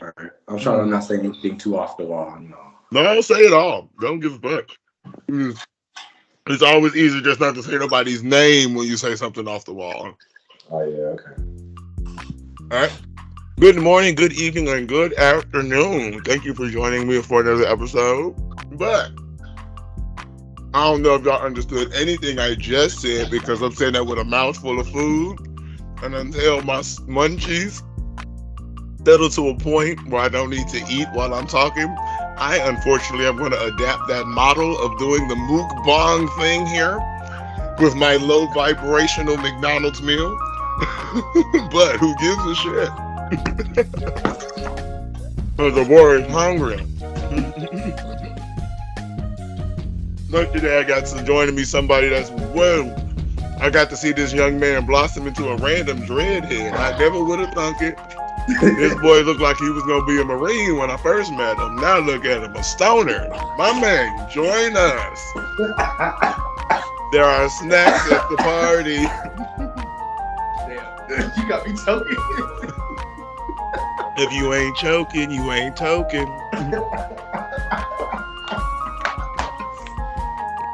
All right. I'm trying to not say anything too off the wall. No. No, don't say it all. Don't give a fuck. Mm. It's always easier just not to say nobody's name when you say something off the wall. Oh yeah. Okay. All right. Good morning, good evening, and good afternoon. Thank you for joining me for another episode. But I don't know if y'all understood anything I just said because I'm saying that with a mouthful of food. And until my munchies settle to a point where I don't need to eat while I'm talking, I unfortunately am going to adapt that model of doing the mukbang thing here with my low vibrational McDonald's meal. But who gives a shit? Because the war is hungry. Look, today I got to joining me somebody that's whoa. I got to see this young man blossom into a random dreadhead. I never would have thunk it. This boy looked like he was gonna be a Marine when I first met him. Now look at him, a stoner. My man, join us. There are snacks at the party. Damn, you got me choking. If you ain't choking, you ain't toking.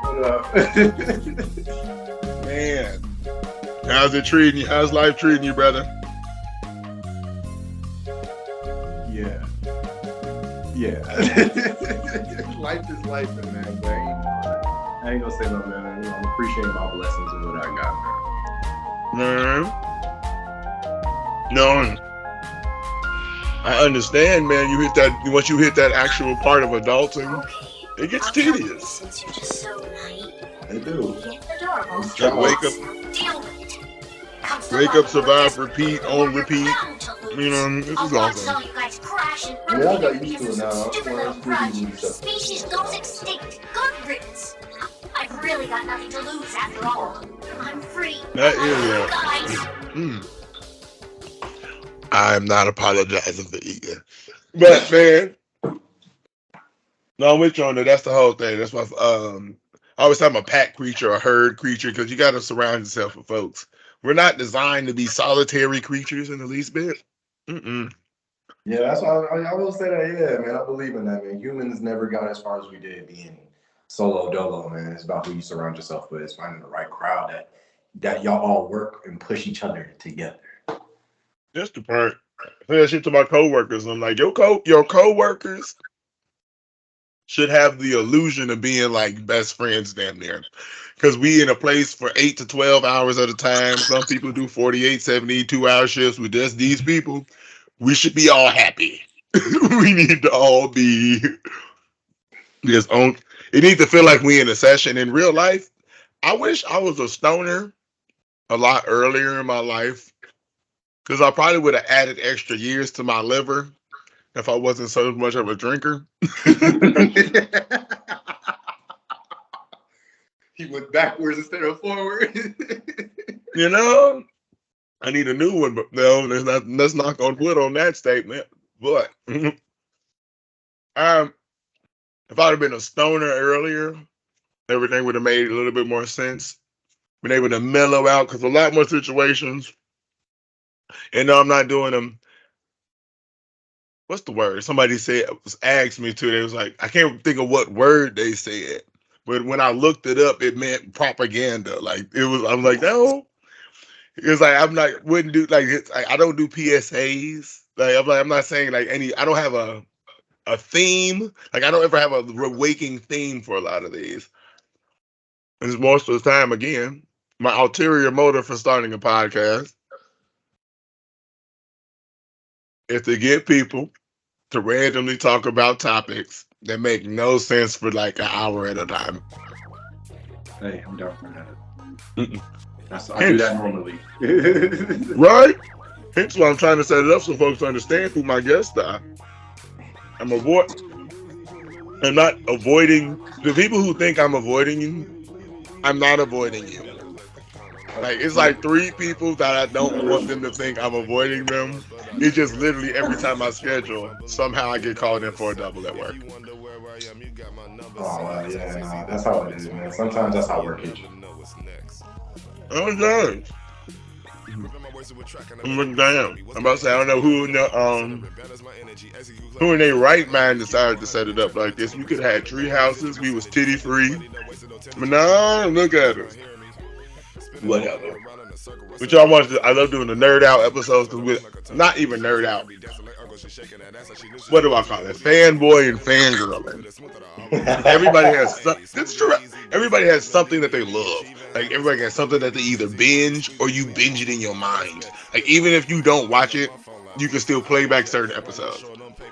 What up? Man, how's it treating you? How's life treating you, brother? Yeah. Life is life, man. But I ain't gonna say no, man. I'm appreciating my blessings and what I got, Man. No. I understand, man. You hit that once you hit that actual part of adulting, it gets tedious. Since you're just so naive. They do. Like wake up, survive, repeat, on repeat. You know, this is awesome. Yeah, I got used to it now. Species goes extinct. Good riddance. I've really got nothing to lose after all. I'm free. That is guys. I'm not apologizing for eating. But man, no, I'm with you on that. That's the whole thing. That's why I always say I'm a pack creature, a herd creature, because you got to surround yourself with folks. We're not designed to be solitary creatures in the least bit. Mm-mm. Yeah, that's why I will say that. Yeah, man, I believe in that, man. Humans never got as far as we did being solo dolo, man. It's about who you surround yourself with. It's finding the right crowd that y'all all work and push each other together. That's the part. I say that shit to my coworkers. I'm like, your coworkers should have the illusion of being like best friends damn near. Because we in a place for 8 to 12 hours at a time. Some people do 48, 72-hour shifts with just these people. We should be all happy. We need to all be just on. It needs to feel like we in a session. In real life, I wish I was a stoner a lot earlier in my life. Because I probably would have added extra years to my liver if I wasn't so much of a drinker. He went backwards instead of forward. You know, I need a new one, but no, let's knock on wood on that statement. But if I'd have been a stoner earlier, everything would have made a little bit more sense. Been able to mellow out because a lot more situations. And no, I'm not doing them. What's the word? Somebody said asked me to. They was like, I can't think of what word they said, but when I looked it up, it meant propaganda. Like it was. I'm like, no. It's like wouldn't do like it's like, I don't do PSAs. I'm not saying like any. I don't have a theme. Like I don't ever have a waking theme for a lot of these. And it's most of the time again my ulterior motive for starting a podcast is to get people to randomly talk about topics that make no sense for like an hour at a time. Hey, I'm down for that. Mm-mm. I do that normally. Right? Hence why I'm trying to set it up so folks understand who my guests are. I'm not avoiding the people who think I'm avoiding you. I'm not avoiding you. Like it's like 3 people that I don't want them to think I'm avoiding them. It's just literally every time I schedule, somehow I get called in for a double at work. Oh, yeah, nah, that's how it is, man. Sometimes that's how work is. Oh, nice. Damn, I'm about to say I don't know who in their right mind decided to set it up like this. We could have had tree houses. We was titty free, but no, look at us. Whatever. But y'all watch. I love doing the nerd out episodes because we're not even nerd out. What do I call it? Fanboy and fangirl. Everybody has that's true. Everybody has something that they love. Like everybody has something that they either binge or you binge it in your mind. Like even if you don't watch it, you can still play back certain episodes.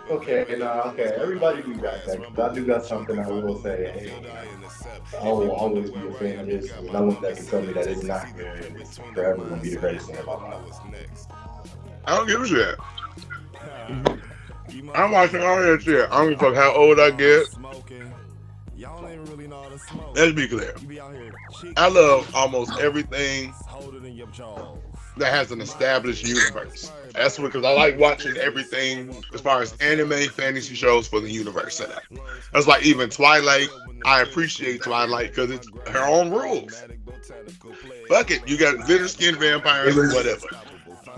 Okay, nah, okay. Everybody do got that. 'Cause I do got something I will say. Hey, I will always be a fan of this. And no one that can tell me that it's not good. It's forever gonna be the greatest thing about my life. I don't give a shit. I'm watching all that shit. I don't give a fuck how old I get. Let's be clear. I love almost everything that has an established universe. That's because I like watching everything as far as anime, fantasy shows for the universe setup. That's like even Twilight. I appreciate Twilight because it's her own rules. Fuck it, you got glitter skin vampires or whatever.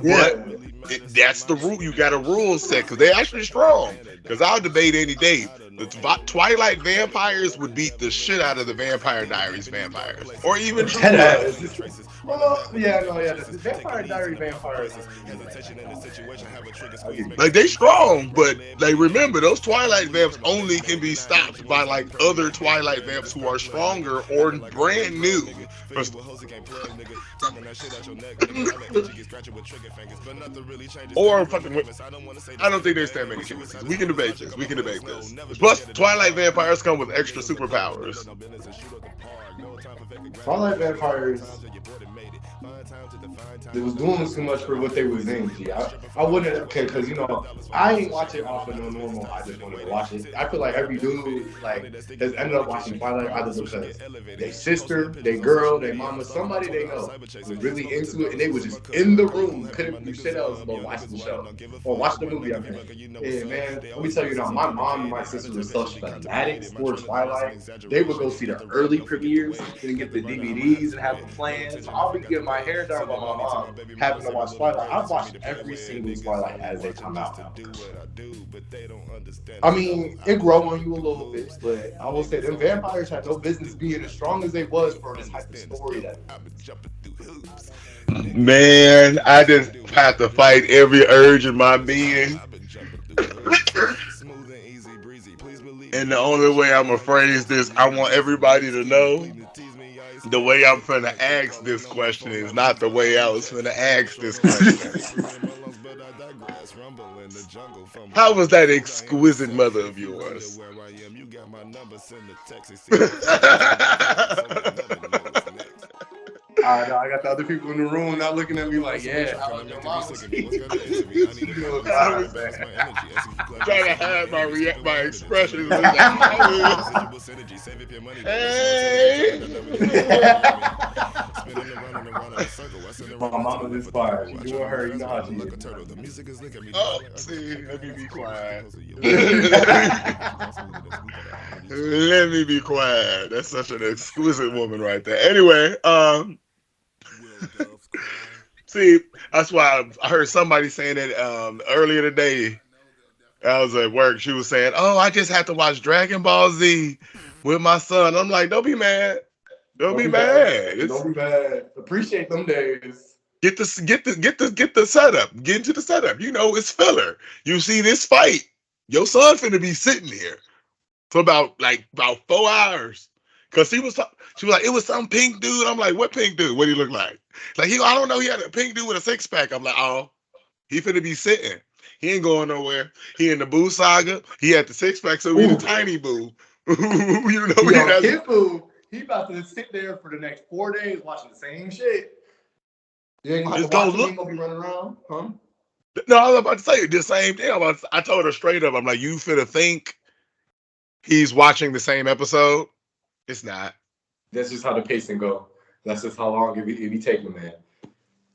Yeah. But that's the rule. You got a rule set because they're actually strong. Because I'll debate any day. The Twilight vampires would beat the shit out of the Vampire Diaries vampires, or even True Blood. Well, yeah, no, yeah. The Vampire Diary vampires. Like they strong, but like remember those Twilight vamps only can be stopped by like other Twilight vamps who are stronger or brand new. Or fucking. I don't think there's that many chances. We can debate this. We can debate this. Plus, Twilight vampires come with extra superpowers. Twilight vampires. They was doing too much for what they was in. G. I wouldn't, okay, because you know I ain't watch it off of no normal. I just wanted to watch it. I feel like every dude like has ended up watching Twilight either because their sister, their girl, their mama, somebody they know was really into it, and they was just in the room, couldn't do shit else but watch the show or watch the movie. I mean, yeah, man. Let me tell you now, my mom and my sister were such fanatics for Twilight. They would go see the early premieres and get the DVDs and have them playing. So I'll be getting my hair done by my mom having to watch Twilight. I've watched every single Twilight as they come out now. I mean, it grow on you a little bit, but I will say them vampires had no business being as strong as they was for this type of story. That man, I just have to fight every urge in my being. And the only way I'm gonna phrase this, I want everybody to know the way I'm finna ask this question is not the way I was finna ask this question. How was that exquisite mother of yours? I got the other people in the room not looking at me like, yeah, how was your mom? Trying to hide my expressions. Hey. My mama is fire. She doing her, you know how she is. Oh, see, let me be quiet. Let me be quiet. That's such an exquisite woman right there. Anyway, see, that's why I heard somebody saying that earlier today. I was at work. She was saying, "Oh, I just have to watch Dragon Ball Z with my son." I'm like, "Don't be mad. Don't be mad. Don't be mad. Appreciate them days. Get the setup. Get into the setup. You know, it's filler. You see this fight. Your son finna be sitting here for about 4 hours." Cause she was like, it was some pink dude. I'm like, what pink dude? What he look like? Like I don't know. He had a pink dude with a 6-pack. I'm like, oh, he finna be sitting. He ain't going nowhere. He in the Boo saga. He had the 6-pack, so he the tiny Boo. You know, Kid Boo. He about to sit there for the next 4 days watching the same shit. You ain't gonna watch him. He gonna be running around, huh? No, I was about to say the same thing. I told her straight up. I'm like, you finna think he's watching the same episode? It's not. That's just how the pacing go. That's just how long it be taking, man.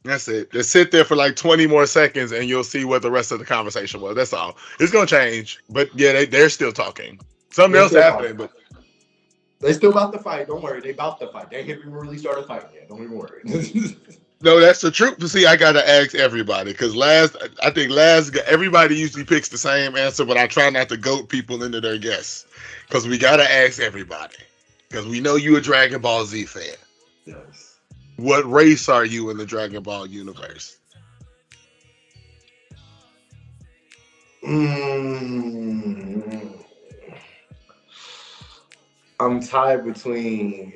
That's it. Just sit there for like 20 more seconds and you'll see what the rest of the conversation was. That's all. It's gonna change. But yeah, they're still talking. Something else happening, but they still about to fight. Don't worry, they about to fight. They haven't really started fighting yet. Don't even worry. No, that's the truth. See, I gotta ask everybody because I think everybody usually picks the same answer, but I try not to goat people into their guess because we gotta ask everybody because we know you a Dragon Ball Z fan. Yes. What race are you in the Dragon Ball universe? I'm tied between,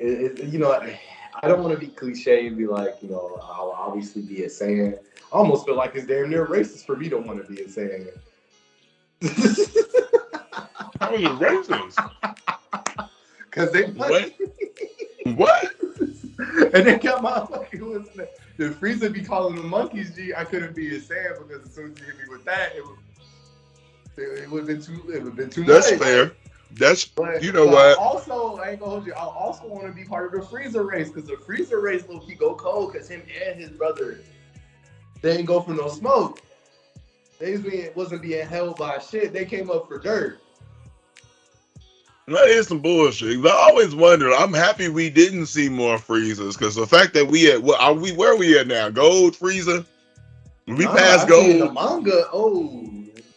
you know, I don't want to be cliche and be like, you know, I'll obviously be a Saiyan. I almost feel like it's damn near racist for me to want to be a Saiyan. How is it racist? Because they What? What? And they got my fucking the Frieza be calling them monkeys. G, I couldn't be a Saiyan because as soon as you hit me with that, it would have been too That's much. fair. That's But, you know but what? Also, I ain't gonna hold you. I also want to be part of the Frieza race because the Frieza race low key go cold because him and his brother they ain't go for no smoke. They wasn't being held by shit. They came up for dirt. That is some bullshit. I always wondered. I'm happy we didn't see more Freezers because the fact that we at where are we at now? Gold Freezer? We passed I seen the gold. manga. Oh,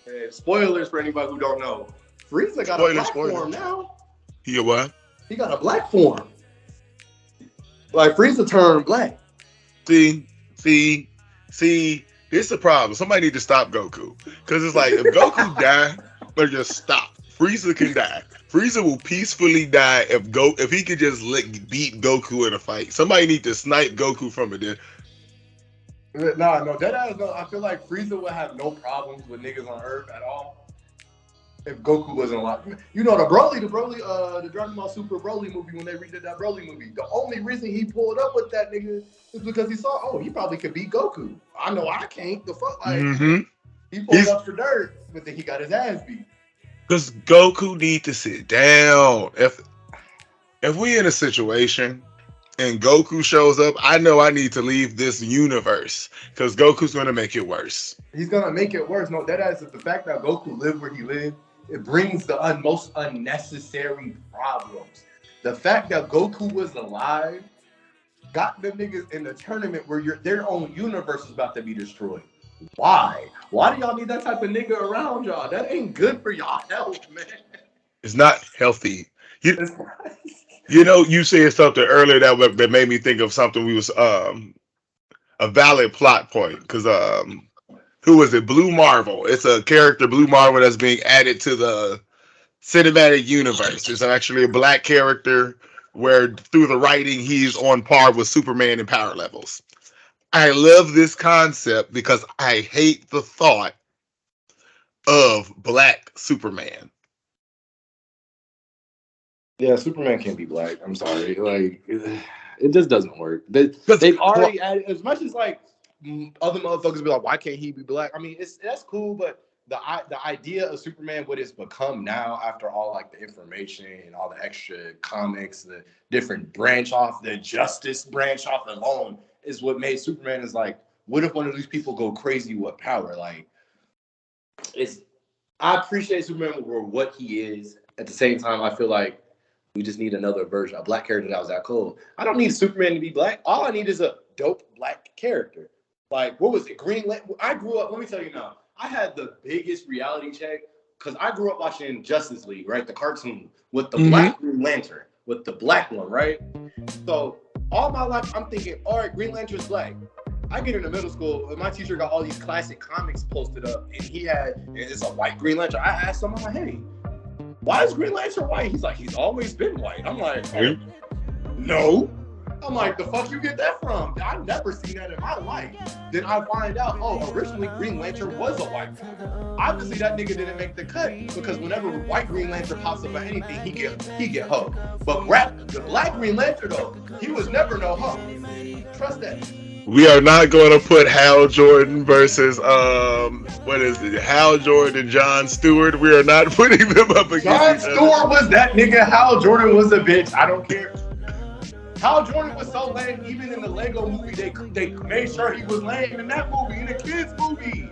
man, spoilers for anybody who don't know. Frieza got a black form now. He a what? He got a black form. Like Frieza turned black. See. This is the problem. Somebody need to stop Goku because it's like if Goku die, or just stop. Frieza can die. Frieza will peacefully die if he could just beat Goku in a fight. Somebody need to snipe Goku from it. Then. No, no. I feel like Frieza would have no problems with niggas on Earth at all if Goku wasn't alive. You know the Dragon Ball Super Broly movie when they redid that Broly movie. The only reason he pulled up with that nigga is because he saw, oh, he probably could beat Goku. I know I can't. The fuck, like he pulled up for dirt, but then he got his ass beat. Because Goku need to sit down. If we in a situation and Goku shows up, I know I need to leave this universe because Goku's gonna make it worse. He's gonna make it worse. No, that is the fact that Goku lived where he lived. It brings the most unnecessary problems. The fact that Goku was alive got them niggas in the tournament where their own universe is about to be destroyed. Why? Why do y'all need that type of nigga around y'all? That ain't good for y'all health, man. It's not healthy. You know, you said something earlier that made me think of something. We was a valid plot point because who was it? Blue Marvel. It's a character, Blue Marvel, that's being added to the cinematic universe. It's actually a black character where through the writing he's on par with Superman in power levels. I love this concept because I hate the thought of black Superman. Yeah, Superman can't be black. I'm sorry. Like, it just doesn't work. They've already added, as much as like other motherfuckers be like, why can't he be black? I mean, that's cool, but the idea of Superman, what it's become now after all like the information and all the extra comics, the different branch off, the Justice branch off alone is what made Superman is like, what if one of these people go crazy with power? Like, I appreciate Superman for what he is. At the same time, I feel like we just need another version, a black character that was that cool. I don't need Superman to be black. All I need is a dope black character. Like, what was it? Green Lantern. I grew up, let me tell you now, I had the biggest reality check because I grew up watching Justice League, right? The cartoon with the black Green Lantern, with the black one, right? So all my life, I'm thinking, all right, Green Lantern's black. I get into middle school, and my teacher got all these classic comics posted up, and it's a white Green Lantern. I asked him, I'm like, hey, why is Green Lantern white? He's like, he's always been white. I'm like, no. I'm like, the fuck you get that from? I've never seen that in my life. Then I find out, oh, originally Green Lantern was a white guy. Obviously, that nigga didn't make the cut because whenever white Green Lantern pops up at anything, he get hugged. But the black Green Lantern though, he was never no hug. Trust that. We are not going to put Hal Jordan versus what is it? Hal Jordan and John Stewart. We are not putting them up against John Stewart was that nigga. Hal Jordan was a bitch. I don't care. Hal Jordan was so lame. Even in the Lego movie, they made sure he was lame in that movie, in the kids movie.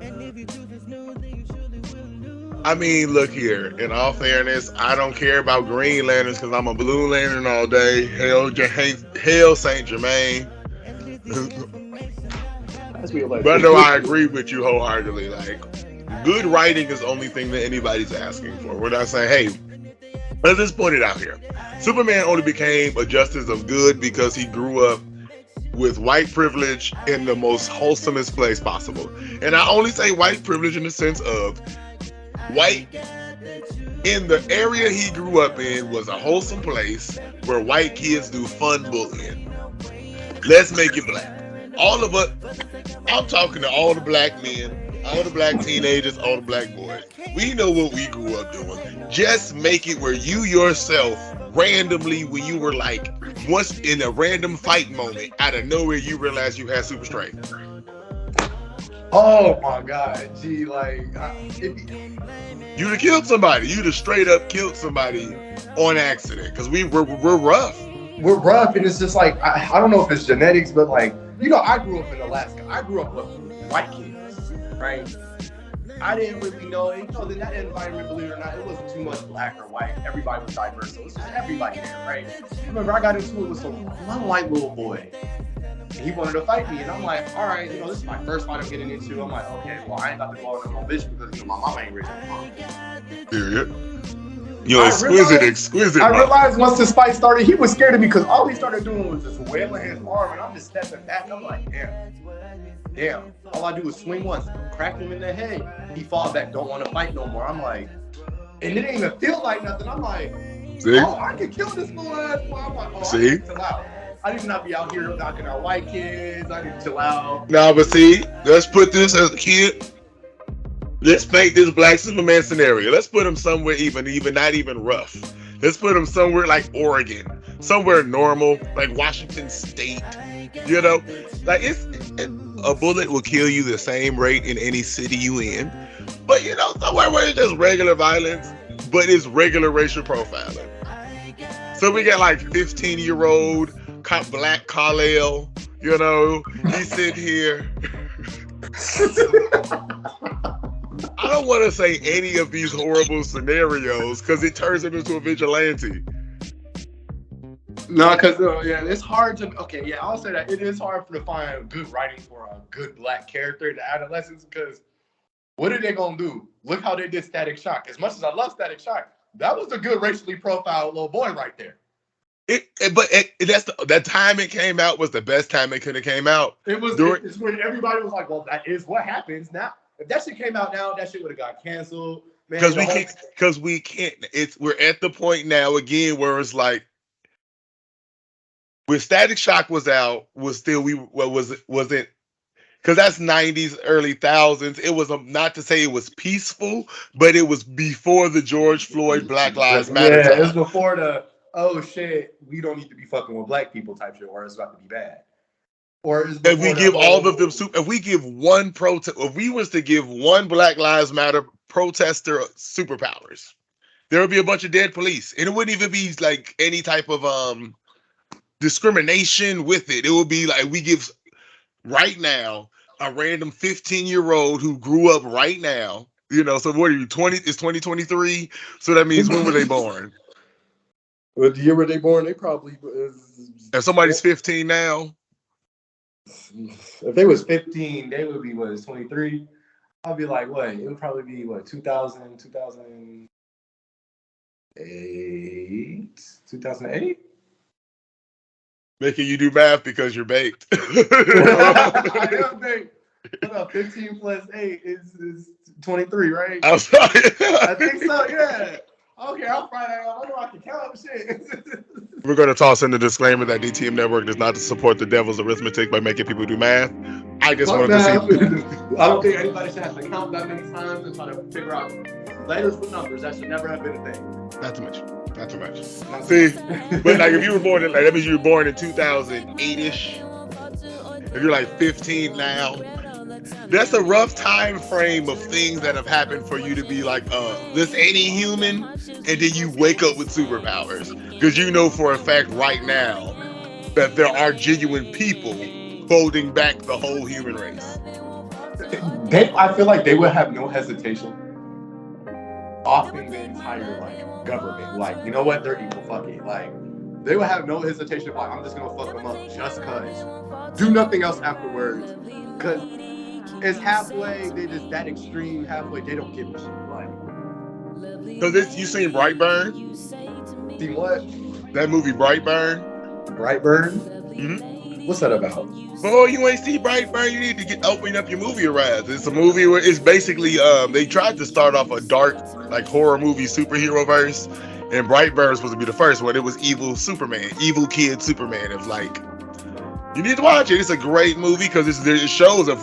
I mean, look here. In all fairness, I don't care about Green Lanterns because I'm a Blue Lantern all day. Hell Saint Germain. That's real life. But no, I agree with you wholeheartedly. Like, good writing is the only thing that anybody's asking for. We're not saying, hey, let's just point it out here. Superman only became a justice of good because he grew up with white privilege in the most wholesomest place possible. And I only say white privilege in the sense of white in the area he grew up in was a wholesome place where white kids do fun bullying. Let's make it black. All of us, I'm talking to all the black men, all the black teenagers, all the black boys. We know what we grew up doing. Just make it where you yourself, randomly, when you were like, once in a random fight moment, out of nowhere, you realize you had super strength. Oh my God, gee, like, You'd have killed somebody. You'd have straight up killed somebody on accident because we're rough. we're rough, and it's just like, I don't know if it's genetics, but like, you know, I grew up in Alaska. I grew up with white kids, right? I didn't really know, you know, in that environment, believe it or not, it wasn't too much black or white. Everybody was diverse, so it's just everybody there, right? I remember I got into it with one white little boy. He wanted to fight me, and I'm like, all right, you know, this is my first fight I'm getting into. I'm like, okay, well, I ain't about to go out on no bitch because, you know, my mama ain't rich. Period. You're exquisite. I realized once this fight started, he was scared of me because all he started doing was just wailing his arm, and I'm just stepping back. I'm like, damn. All I do is swing once, crack him in the head. He falls back, don't want to fight no more. I'm like, and it didn't even feel like nothing. I'm like, see? Oh, I can kill this little ass boy. I'm like, oh, see? I need to chill out. I need to not be out here knocking out white kids. I need to chill out. Nah, but see, let's put this as a kid. Let's make this Black Superman scenario. Let's put him somewhere even not even rough. Let's put him somewhere like Oregon, somewhere normal, like Washington State. You know, like a bullet will kill you the same rate in any city you in. But you know, somewhere where it's just regular violence, but it's regular racial profiling. So we got like 15-year-old black Kal-El, you know, he's sitting here. I don't want to say any of these horrible scenarios because it turns him into a vigilante. No, because yeah, it's hard to. Okay, yeah, I'll say that it is hard to find good writing for a good black character in adolescence because what are they gonna do? Look how they did Static Shock. As much as I love Static Shock, that was a good racially profiled little boy right there. That time it came out was the best time it could have came out. It's when everybody was like, well, that is what happens now. If that shit came out now, that shit would have got canceled. Because we can't. We're at the point now again where it's like when Static Shock was out, wasn't because that's 90s, early thousands. It was not to say it was peaceful, but it was before the George Floyd Black Lives Matter. Yeah, it was before the oh shit, we don't need to be fucking with black people type shit, or it's about to be bad. Or if we give all of them, if we give one if we was to give one Black Lives Matter protester superpowers, there would be a bunch of dead police, and it wouldn't even be like any type of discrimination with it. It would be like we give right now a random 15-year-old who grew up right now. You know, so what are you 20? It's 2023, so that means when were they born? Well, the year were they born? They probably. If somebody's 15 now. If they was 15, they would be, what, 23? I'd be like, what? It would probably be, what, 2000, 2008? 2008? Making you do math because you're baked. I am baked. Hold up, 15 plus 8 is 23, right? I'm sorry. I think so, yeah. Okay, I'll find out. I know I can count shit. We're going to toss in the disclaimer that DTM Network does not support the devil's arithmetic by making people do math. I just wanted to see. I don't think anybody should have to count that many times and try to figure out letters with numbers. That should never have been a thing. Not too much. See, but like if you were born in, like that means you were born in 2008-ish. If you're like 15 now, that's a rough time frame of things that have happened for you to be like, this ain't human, and then you wake up with superpowers. Because you know for a fact right now that there are genuine people holding back the whole human race. I feel like they would have no hesitation offing the entire like government. Like, you know what? They're evil. Fuck it. Like, they would have no hesitation. Like, I'm just gonna fuck them up just cause. Do nothing else afterwards, cause it's halfway. They just that extreme halfway. They don't give a shit. Like, So you seen Brightburn? see what? That movie Brightburn? Brightburn? Mm-hmm. What's that about? Oh, you ain't see Brightburn? You need to open up your movie horizons. It's a movie where it's basically they tried to start off a dark like horror movie superhero verse, and Brightburn was supposed to be the first one. It was evil Superman, evil kid Superman. It was like, you need to watch it. It's a great movie because it shows of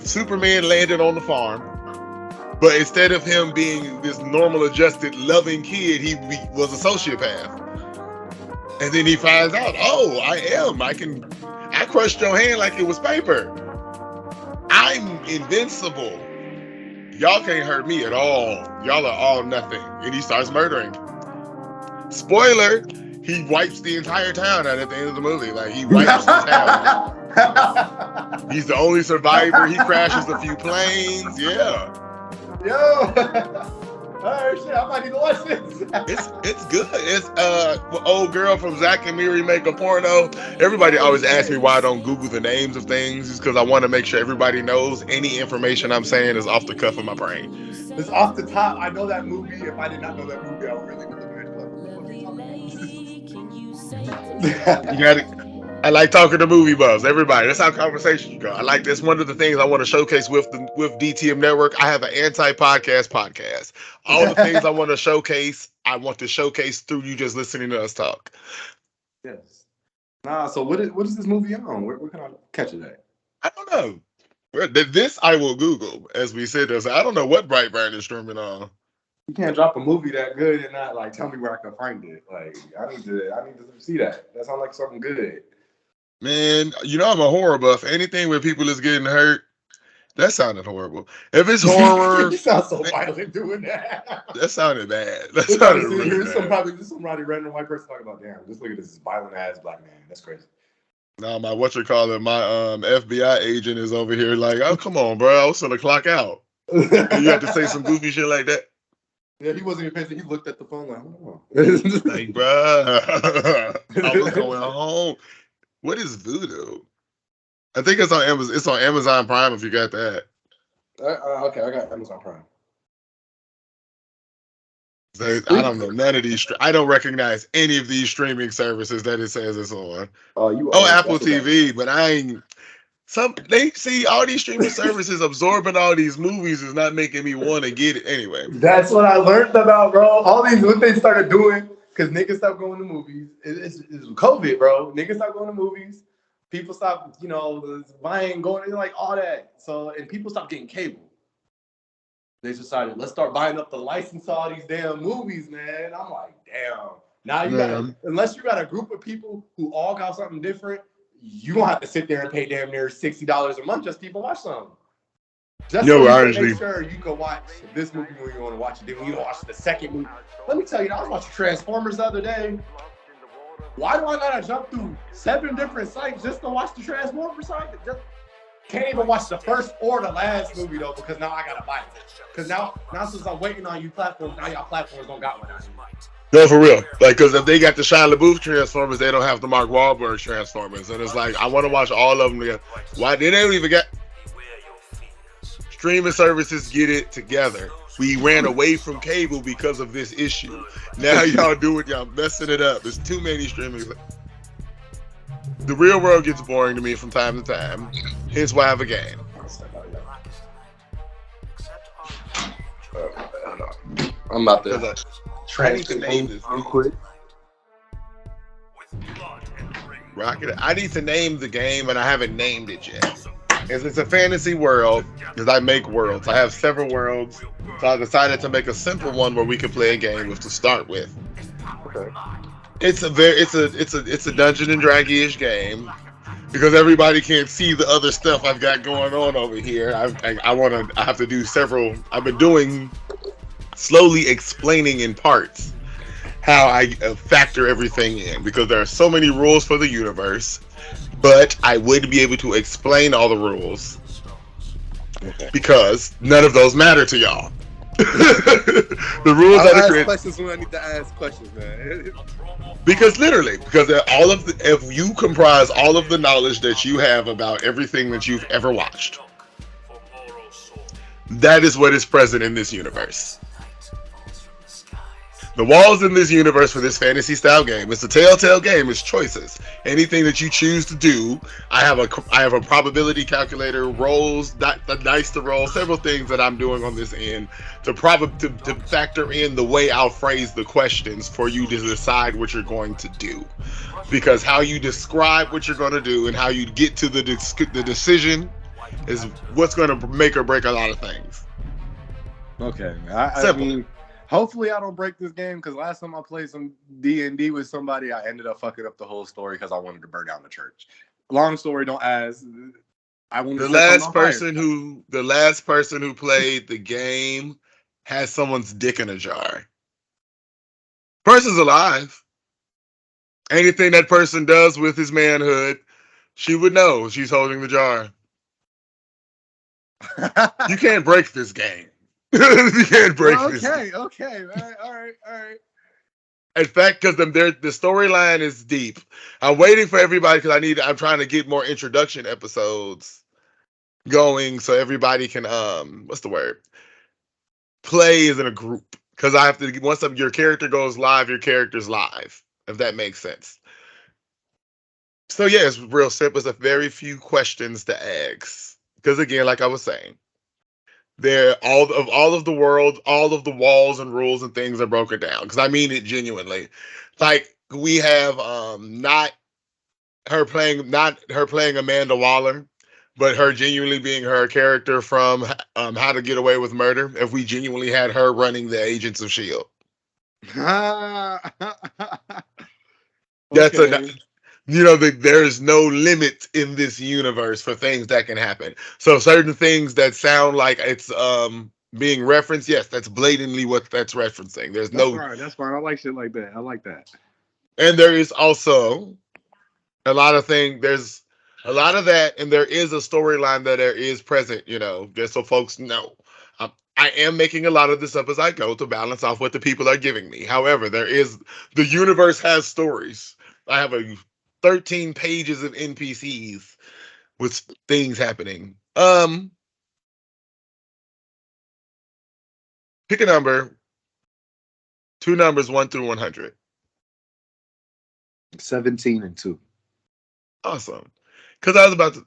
Superman landed on the farm, but instead of him being this normal, adjusted, loving kid, he was a sociopath. And then he finds out, oh, I crushed your hand like it was paper. I'm invincible. Y'all can't hurt me at all. Y'all are all nothing. And he starts murdering. Spoiler, he wipes the entire town out at the end of the movie. Like, he wipes the town. He's the only survivor. He crashes a few planes. Yeah. Yo. Oh shit, I might need to watch this. It's good. It's old girl from Zack and Miri Make a Porno. Everybody always asks me why I don't Google the names of things. It's because I want to make sure everybody knows any information I'm saying is off the cuff of my brain. It's off the top. I know that movie. If I did not know that movie, I would really be looking at it. You got it. I like talking to movie buffs. Everybody, that's how conversations go. I like this. One of the things I want to showcase with DTM Network, I have an podcast. All the things I want to showcase through you just listening to us talk. Yes. Nah. So what is this movie on? Where can I catch it at? I don't know. This I will Google as we sit there. So I don't know what Brightburn is streaming on. You can't drop a movie that good and not like tell me where I can find it. Like I need to see that. That sounds like something good. Man, you know I'm a horror buff. Anything where people is getting hurt, that sounded horrible. If it's horror, you sound so violent doing that. That sounded bad. That sounded really bad. Somebody random white person talking about, damn, just look at this violent ass black man. That's crazy. No, my FBI agent is over here like, oh come on, bro, I was gonna clock out. You have to say some goofy shit like that. Yeah, he wasn't even paying. He looked at the phone like, oh. Like, bro, I was going home. What is Voodoo? I think it's on Amazon. It's on Amazon Prime if you got that. Okay, I got Amazon Prime. So, I don't know none of these. I don't recognize any of these streaming services that it says it's on. Apple TV, but I ain't. They see all these streaming services absorbing all these movies is not making me want to get it anyway. That's what I learned about, bro. All these what they started doing. Because niggas stopped going to movies. It's COVID, bro. Niggas stopped going to movies. People stopped, buying, going, like all that. So, and people stopped getting cable. They decided, let's start buying up the license to all these damn movies, man. I'm like, damn. Now you gotta, unless you got a group of people who all got something different, you don't have to sit there and pay damn near $60 a month just to even watch something. Just honestly, make sure you can watch this movie when you want to watch it. Then when you watch the second movie, let me tell you, I was watching Transformers the other day. Why do I gotta jump through 7 different sites just to watch the Transformers site? Just can't even watch the first or the last movie though, because now I gotta buy it. Because now since I'm waiting on you platforms, now y'all platforms don't got one on you. No, for real. Like, because if they got the Shia LaBeouf Transformers, they don't have the Mark Wahlberg Transformers, and it's like I want to watch all of them together. Why they don't even get? Streaming services get it together. We ran away from cable because of this issue. Now y'all do it, y'all messing it up. There's too many streaming. The real world gets boring to me from time to time. Hence why I have a game. I'm about to transfer name this real quick. Rocket. I need to name the game, and I haven't named it yet. It's a fantasy world because I make worlds. I have several worlds, so I decided to make a simple one where we can play a game with to start with. Okay. It's a Dungeon and Dragons-ish game because everybody can't see the other stuff I've got going on over here. I have to do several. I've been doing slowly explaining in parts how I factor everything in because there are so many rules for the universe. But I would be able to explain all the rules because none of those matter to y'all. The rules I'll are the ask creator. questions when I need to ask questions, man. Because all of the, if you comprise all of the knowledge that you have about everything that you've ever watched, that is what is present in this universe. The walls in this universe for this fantasy style game, it's a telltale game, it's choices. Anything that you choose to do, I have a probability calculator, rolls, the dice to roll, several things that I'm doing on this end to factor in the way I'll phrase the questions for you to decide what you're going to do. Because how you describe what you're going to do and how you get to the decision is what's going to make or break a lot of things. Okay, I mean, hopefully I don't break this game, because last time I played some D&D with somebody, I ended up fucking up the whole story because I wanted to burn down the church. Long story, don't ask. I wanted The to set last something on person who played the game has someone's dick in a jar. Person's alive. Anything that person does with his manhood, she would know she's holding the jar. fire. You can't break this game. You can't break Well, this. okay, all right. In fact, because the storyline is deep. I'm waiting for everybody because I'm trying to get more introduction episodes going so everybody can what's the word? Play as in a group. Because I have to once your character goes live, your character's live. If that makes sense. So yeah, it's real simple. It's a very few questions to ask. Because again, like I was saying, there all of the world, all of the walls and rules and things are broken down. Because I mean it genuinely. Like we have not her playing Amanda Waller, but her genuinely being her character from How to Get Away with Murder. If we genuinely had her running the Agents of Shield, that's Okay. there's no limit in this universe for things that can happen. So certain things that sound like it's being referenced, yes, that's blatantly what that's referencing. There's That's no, fine. That's fine. I like shit like that. I like that. and there is also a lot of things. There's a lot of that, and there is a storyline that there is present. Just so folks know. I am making a lot of this up as I go to balance off what the people are giving me. However, the universe has stories. I have 13 pages of NPCs with things happening. Pick a number. Two numbers, 1 through 100. 17 and 2. Awesome. Because I was about to.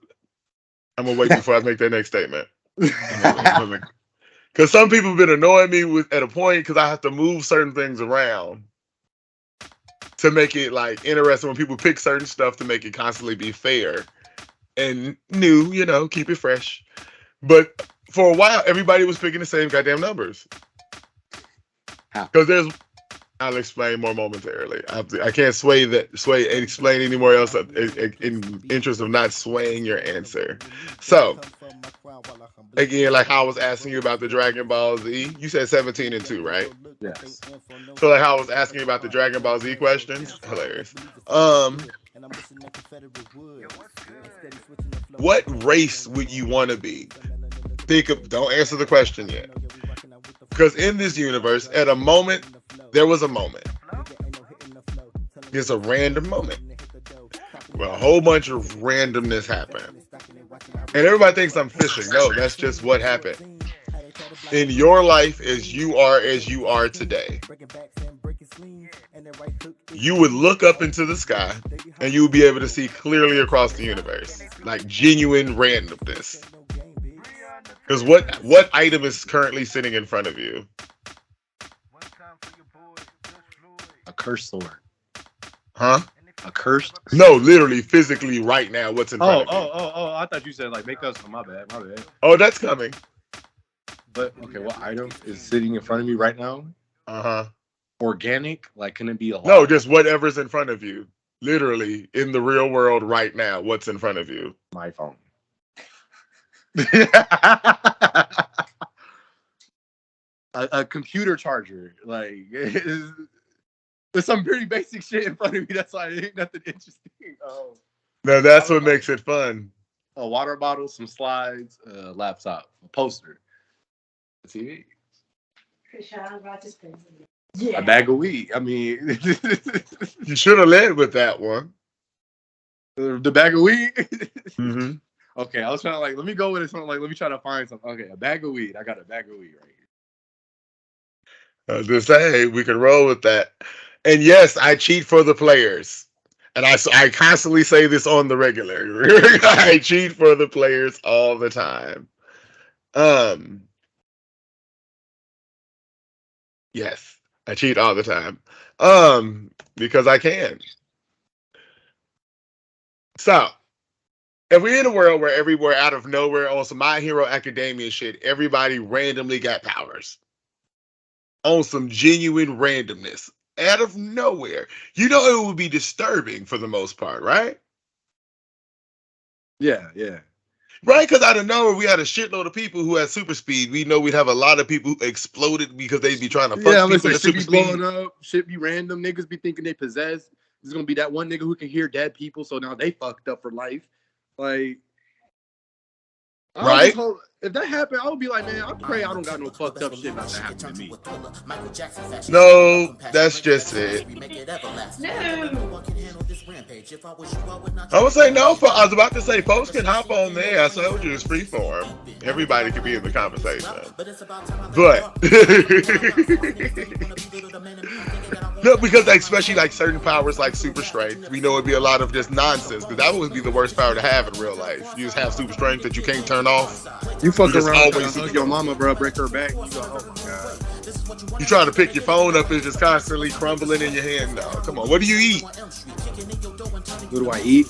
I'm gonna wait before I make that next statement. Because some people have been annoying me at a point because I have to move certain things around to make it like interesting when people pick certain stuff to make it constantly be fair and new, keep it fresh. But for a while, everybody was picking the same goddamn numbers. Because I'll explain more momentarily. I can't sway and explain anymore else in interest of not swaying your answer. So, again, like how I was asking you about the Dragon Ball Z, you said 17 and 2, right? Yes. So, like how I was asking you about the Dragon Ball Z questions, hilarious. What race would you want to be? Don't answer the question yet. Because in this universe, there was a moment. It's a random moment. Where a whole bunch of randomness happened. And everybody thinks I'm fishing. No, that's just what happened. In your life as you are today, you would look up into the sky and you would be able to see clearly across the universe. Like genuine randomness. Because what item is currently sitting in front of you? A cursed sword. Huh? A cursed? No, literally, physically, right now, what's in front of you? Oh, I thought you said like make us. My bad. Oh, that's coming. But okay, what item is sitting in front of me right now? Organic? Like, can it be a lot? No, just whatever's in front of you. Literally, in the real world right now, what's in front of you? My phone. a computer charger. Like, there's some pretty basic shit in front of me. That's why it ain't nothing interesting. No, that's what makes it fun. A water bottle, some slides, a laptop, a poster, a TV. A bag of weed. I mean, You should have led with that one. the bag of weed. Mm-hmm. Okay, I was trying to let me go with it. Something let me try to find something. Okay, a bag of weed. I got a bag of weed right here. I was just saying we can roll with that. And yes, I cheat for the players. And I constantly say this on the regular. I cheat for the players all the time. Yes, I cheat all the time. Because I can. So, if we're in a world where everywhere out of nowhere on some My Hero Academia shit, everybody randomly got powers. On some genuine randomness. Out of nowhere. You know it would be disturbing for the most part, right? Yeah. Right? Because out of nowhere, we had a shitload of people who had super speed. We know we'd have a lot of people who exploded because they'd be trying to fuck people at shit super be speed. blowing up. Shit be random. Niggas be thinking they possessed. There's gonna be that one nigga who can hear dead people, so now they fucked up for life. Like, Right? If that happened, I would be like, man, I pray I don't got no fucked up shit not to happen to me. No, that's just it. No. I would say no. I was about to say folks can hop on there. I told you it's free form. Everybody can be in the conversation. But no, because especially like certain powers like super strength, we know it'd be a lot of just nonsense. Because that would be the worst power to have in real life. You just have super strength that you can't turn off. You fuck just around, always hug your mama, bro, break her back. You go, oh my god. You trying to pick your phone up, it's just constantly crumbling in your hand now. Come on, what do you eat? What do I eat?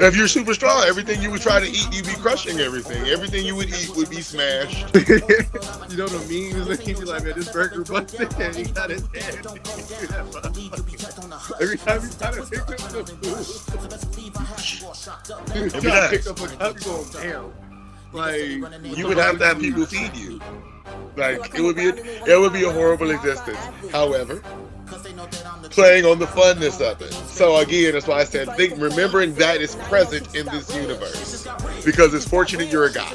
If you're super strong, everything you would try to eat, you'd be crushing everything. Everything you would eat would be smashed. You know what I mean? He'd be like, man, this burger busted and he got his head. Every time he's trying to pick up the food, he's trying to pick up a cup, you're going, damn. Like, You would have to have people feed you. Like it would be a horrible existence. However, playing on the funness of it. So again, that's why I said remembering that is present in this universe. Because it's fortunate you're a guy.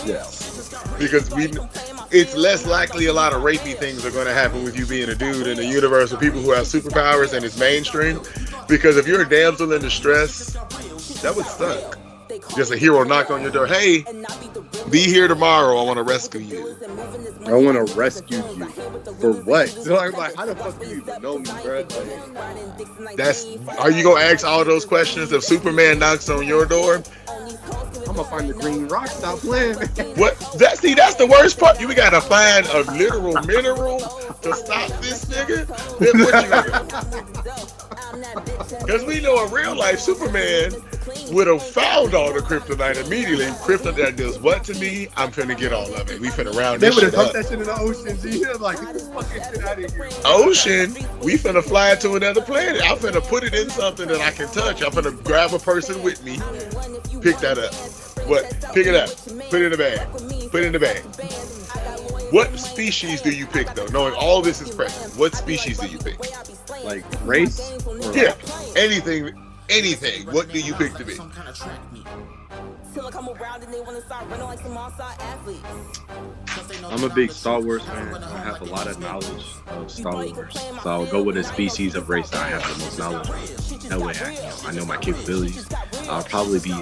yes. Because it's less likely a lot of rapey things are going to happen with you being a dude in a universe of people who have superpowers and it's mainstream. Because if you're a damsel in distress, that would suck. Just a hero knock on your door. Hey, be here tomorrow. I want to rescue you. I want to rescue you. For what? So I'm like, how the fuck do you even know me, bro? Are you going to ask all those questions if Superman knocks on your door? I'm going to find the green rock. Stop playing. What? That's the worst part. We got to find a literal mineral to stop this nigga. Then what you gonna do? Because we know in real life, Superman would have found all the kryptonite immediately. Kryptonite does what to me? I'm finna get all of it. We finna round They this would have shit up. dumped that shit in the ocean, G. Like, get this fucking shit out of here. Ocean, we finna fly to another planet. I'm finna put it in something that I can touch. I'm finna grab a person with me. Pick that up. What? Pick it up. Put it in the bag. Put it in the bag. What species do you pick, though? Knowing all this is present, what species do you pick? Like, race? Yeah, anything. What do you pick to be? I'm a big Star Wars fan. I have a lot of knowledge of Star Wars. So I'll go with a species of race that I have the most knowledge of. That way I know my capabilities. I'll probably be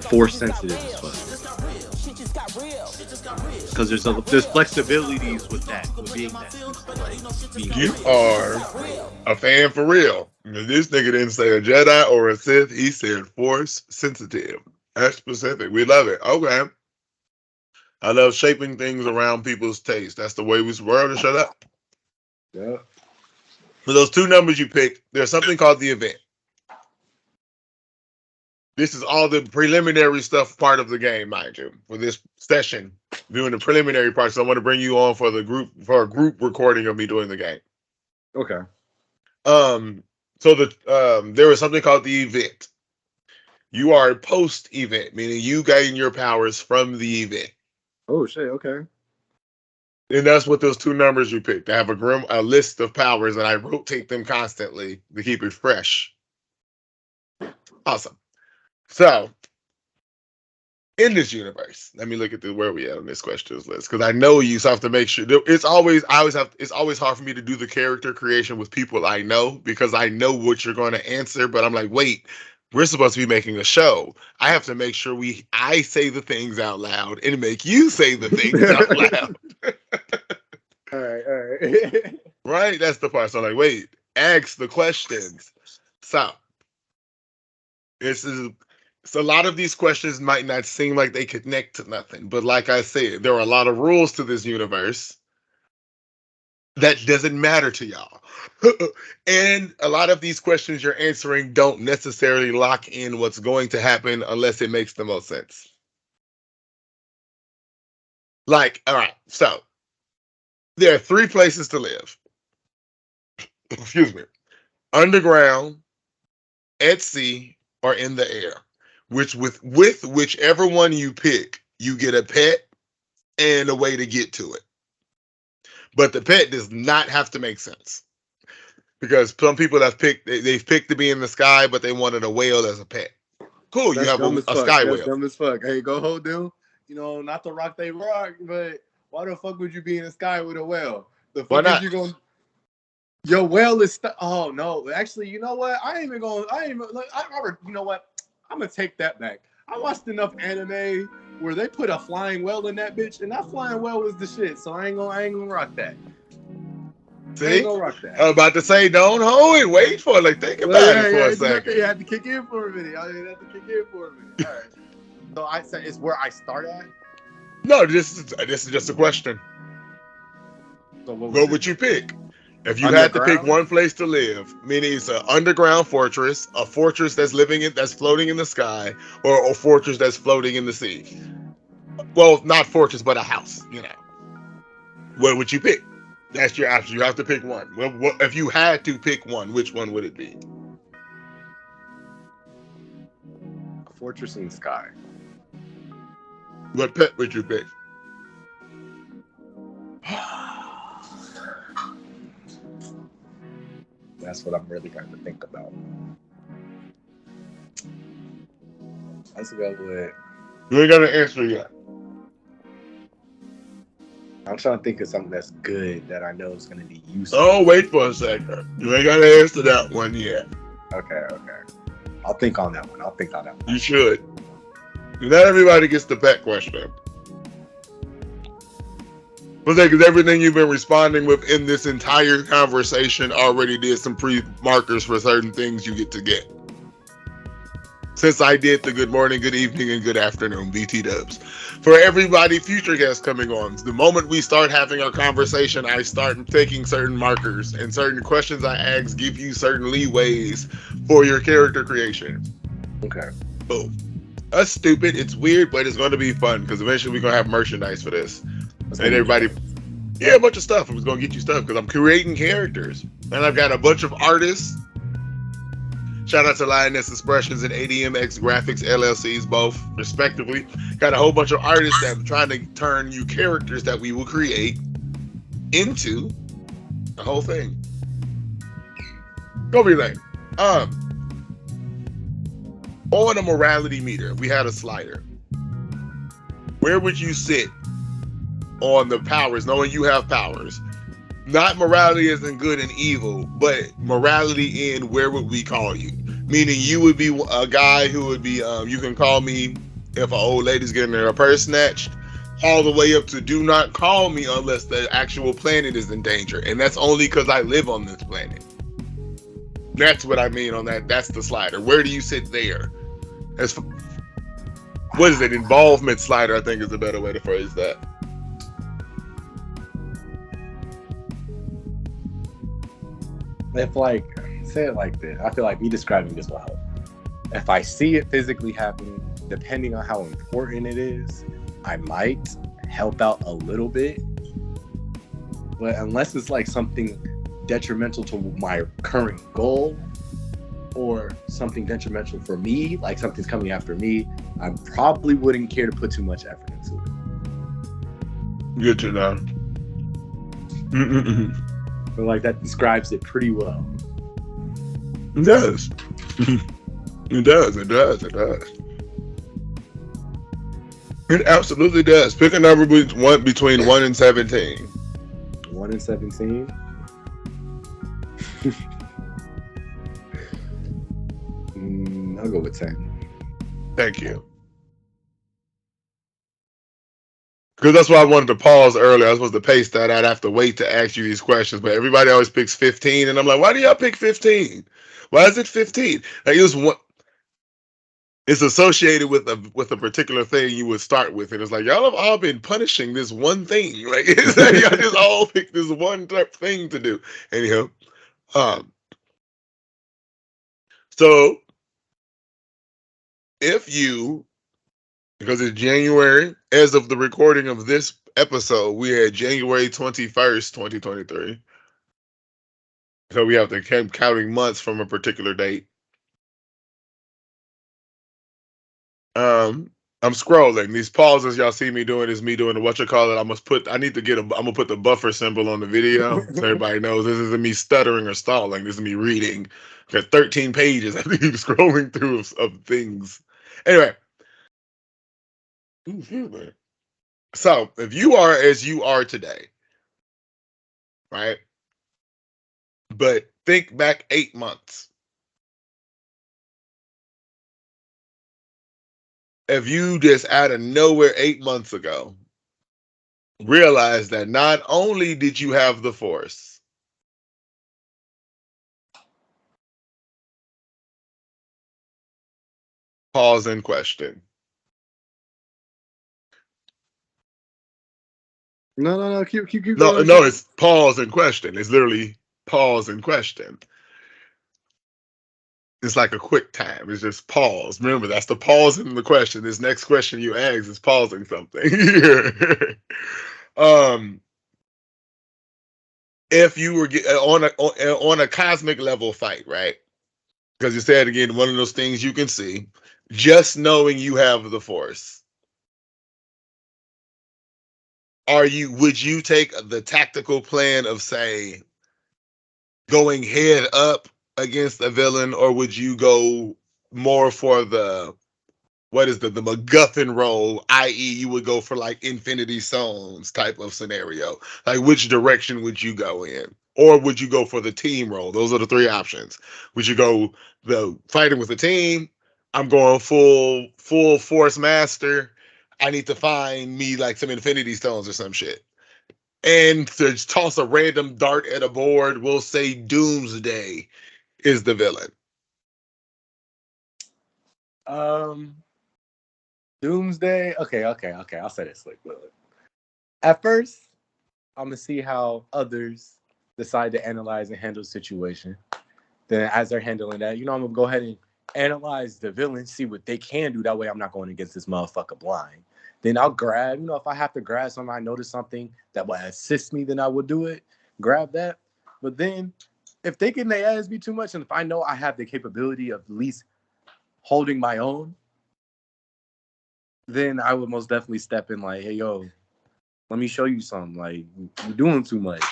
force sensitive as fuck. Because there's flexibilities with that, with being that. You are a fan for real. This nigga didn't say a Jedi or a Sith. He said force sensitive. That's specific. We love it. Okay. I love shaping things around people's taste. That's the way we were to shut up. Yeah. For those two numbers you picked, there's something called the event. This is all the preliminary stuff part of the game, mind you. For this session, doing the preliminary part, so I want to bring you on for a group recording of me doing the game. Okay. So there was something called the event. You are a post-event, meaning you gain your powers from the event. Oh shit, okay. And that's what those two numbers you picked. I have a list of powers and I rotate them constantly to keep it fresh. Awesome. So, in this universe. Let me look at where we at on this questions list, because I know you, so I have to make sure. It's always hard for me to do the character creation with people I know, because I know what you're going to answer, but I'm like, wait, we're supposed to be making a show. I have to make sure I say the things out loud and make you say the things out loud. All right. Right? That's the part. So I'm like, wait, ask the questions. So so a lot of these questions might not seem like they connect to nothing, but like I said, there are a lot of rules to this universe that doesn't matter to y'all. And a lot of these questions you're answering don't necessarily lock in what's going to happen unless it makes the most sense. Like, all right, so there are 3 places to live. Excuse me. Underground, at sea, or in the air. With whichever one you pick, you get a pet and a way to get to it. But the pet does not have to make sense, because some people they've picked to be in the sky, but they wanted a whale as a pet. Cool, That's you have a sky That's whale. dumb as fuck. Hey, go hold them. Not the rock they rock, but why the fuck would you be in the sky with a whale? The fuck Why not? is you going? Your whale is oh no. Actually, you know what? You know what? I'm gonna take that back. I watched enough anime where they put a flying whale in that bitch, and that flying whale was the shit. So I ain't gonna rock that. See? I ain't gonna rock that. I was about to say, don't hold it. Wait for it. Like, think about it for a second. You had to kick in for a minute. All right. So I said it's where I start at. No, this is just a question. So what would you pick? If you had to pick one place to live, meaning it's an underground fortress, a fortress that's floating in the sky, or a fortress that's floating in the sea. Well, not fortress, but a house, What would you pick? That's your option. You have to pick one. If you had to pick one, which one would it be? A fortress in the sky. What pet would you pick? That's what I'm really going to think about. Let's go with. You ain't got an answer yet. I'm trying to think of something that's good that I know is going to be useful. Oh, wait for a second. You ain't got to answer that one yet. Okay. I'll think on that one. You should. Not everybody gets the pet question. Because everything you've been responding with in this entire conversation already did some pre-markers for certain things you get to get. Since I did the good morning, good evening, and good afternoon, BT dubs. For everybody, future guests coming on, the moment we start having our conversation, I start taking certain markers, and certain questions I ask give you certain leeways for your character creation. Okay. Boom. That's stupid. It's weird, but it's going to be fun, because eventually we're going to have merchandise for this. And everybody, a bunch of stuff. I was going to get you stuff because I'm creating characters. And I've got a bunch of artists. Shout out to Lioness Expressions and ADMX Graphics LLCs, both respectively. Got a whole bunch of artists that are trying to turn you characters that we will create into the whole thing. Go be like, on a morality meter, if we had a slider, where would you sit on the powers, knowing you have powers? Not morality isn't good and evil, but morality in where would we call you? Meaning you would be a guy who would be, you can call me if an old lady's getting her purse snatched, all the way up to do not call me unless the actual planet is in danger. And that's only because I live on this planet. That's what I mean on that. That's the slider. Where do you sit there? What is it? Involvement slider, I think is a better way to phrase that. If say it like this, I feel like me describing this will help. If I see it physically happening, depending on how important it is, I might help out a little bit. But unless it's like something detrimental to my current goal or something detrimental for me, like something's coming after me, I probably wouldn't care to put too much effort into it. Good to know. But like that describes it pretty well. It does. It does. It absolutely does. Pick a number between 1 and 17. 1 and 17. I'll go with 10. Thank you. Because that's why I wanted to pause earlier. I was supposed to pace that out. I have to wait to ask you these questions, but everybody always picks 15, and I'm like, why do y'all pick 15? Why is it 15? Like it's associated with a particular thing you would start with, and it's like y'all have all been punishing this one thing. Like it's like y'all just all pick this one thing to do. Anyhow, so if you, because it's January, as of the recording of this episode, we had January 21st, 2023. So we have to keep counting months from a particular date. I'm scrolling. These pauses y'all see me doing is me doing the whatchamacallit. I'm gonna put the buffer symbol on the video so everybody knows this isn't me stuttering or stalling. This is me reading. Got 13 pages I keep scrolling through of things. Anyway. So if you are as you are today, right? But think back 8 months. If you just out of nowhere 8 months ago realize that not only did you have the Force, pause in question. No. Keep No, going. no, it's pause in question. It's literally pause in question. It's like a quick time. It's just pause. Remember, that's the pause in the question. This next question you ask is pausing something. If you were on a cosmic level fight, right? Because you said again, one of those things you can see, just knowing you have the Force. Would you take the tactical plan of, say, going head up against a villain, or would you go more for the MacGuffin role, i.e., you would go for like Infinity Stones type of scenario? Like, which direction would you go in? Or would you go for the team role? Those are the three options. Would you go the fighting with the team? I'm going full Force Master. I need to find me like some Infinity Stones or some shit. And to toss a random dart at a board, we'll say Doomsday is the villain. Doomsday. Okay. I'll say this. Look. At first, I'm gonna see how others decide to analyze and handle the situation. Then, as they're handling that, I'm gonna go ahead and analyze the villain, see what they can do. That way, I'm not going against this motherfucker blind. Then I'll grab. If I have to grab something, I notice something that will assist me, then I will do it. Grab that. But then, if thinking they ask me too much, and if I know I have the capability of at least holding my own, then I would most definitely step in like, hey, yo, let me show you something. Like, you're doing too much.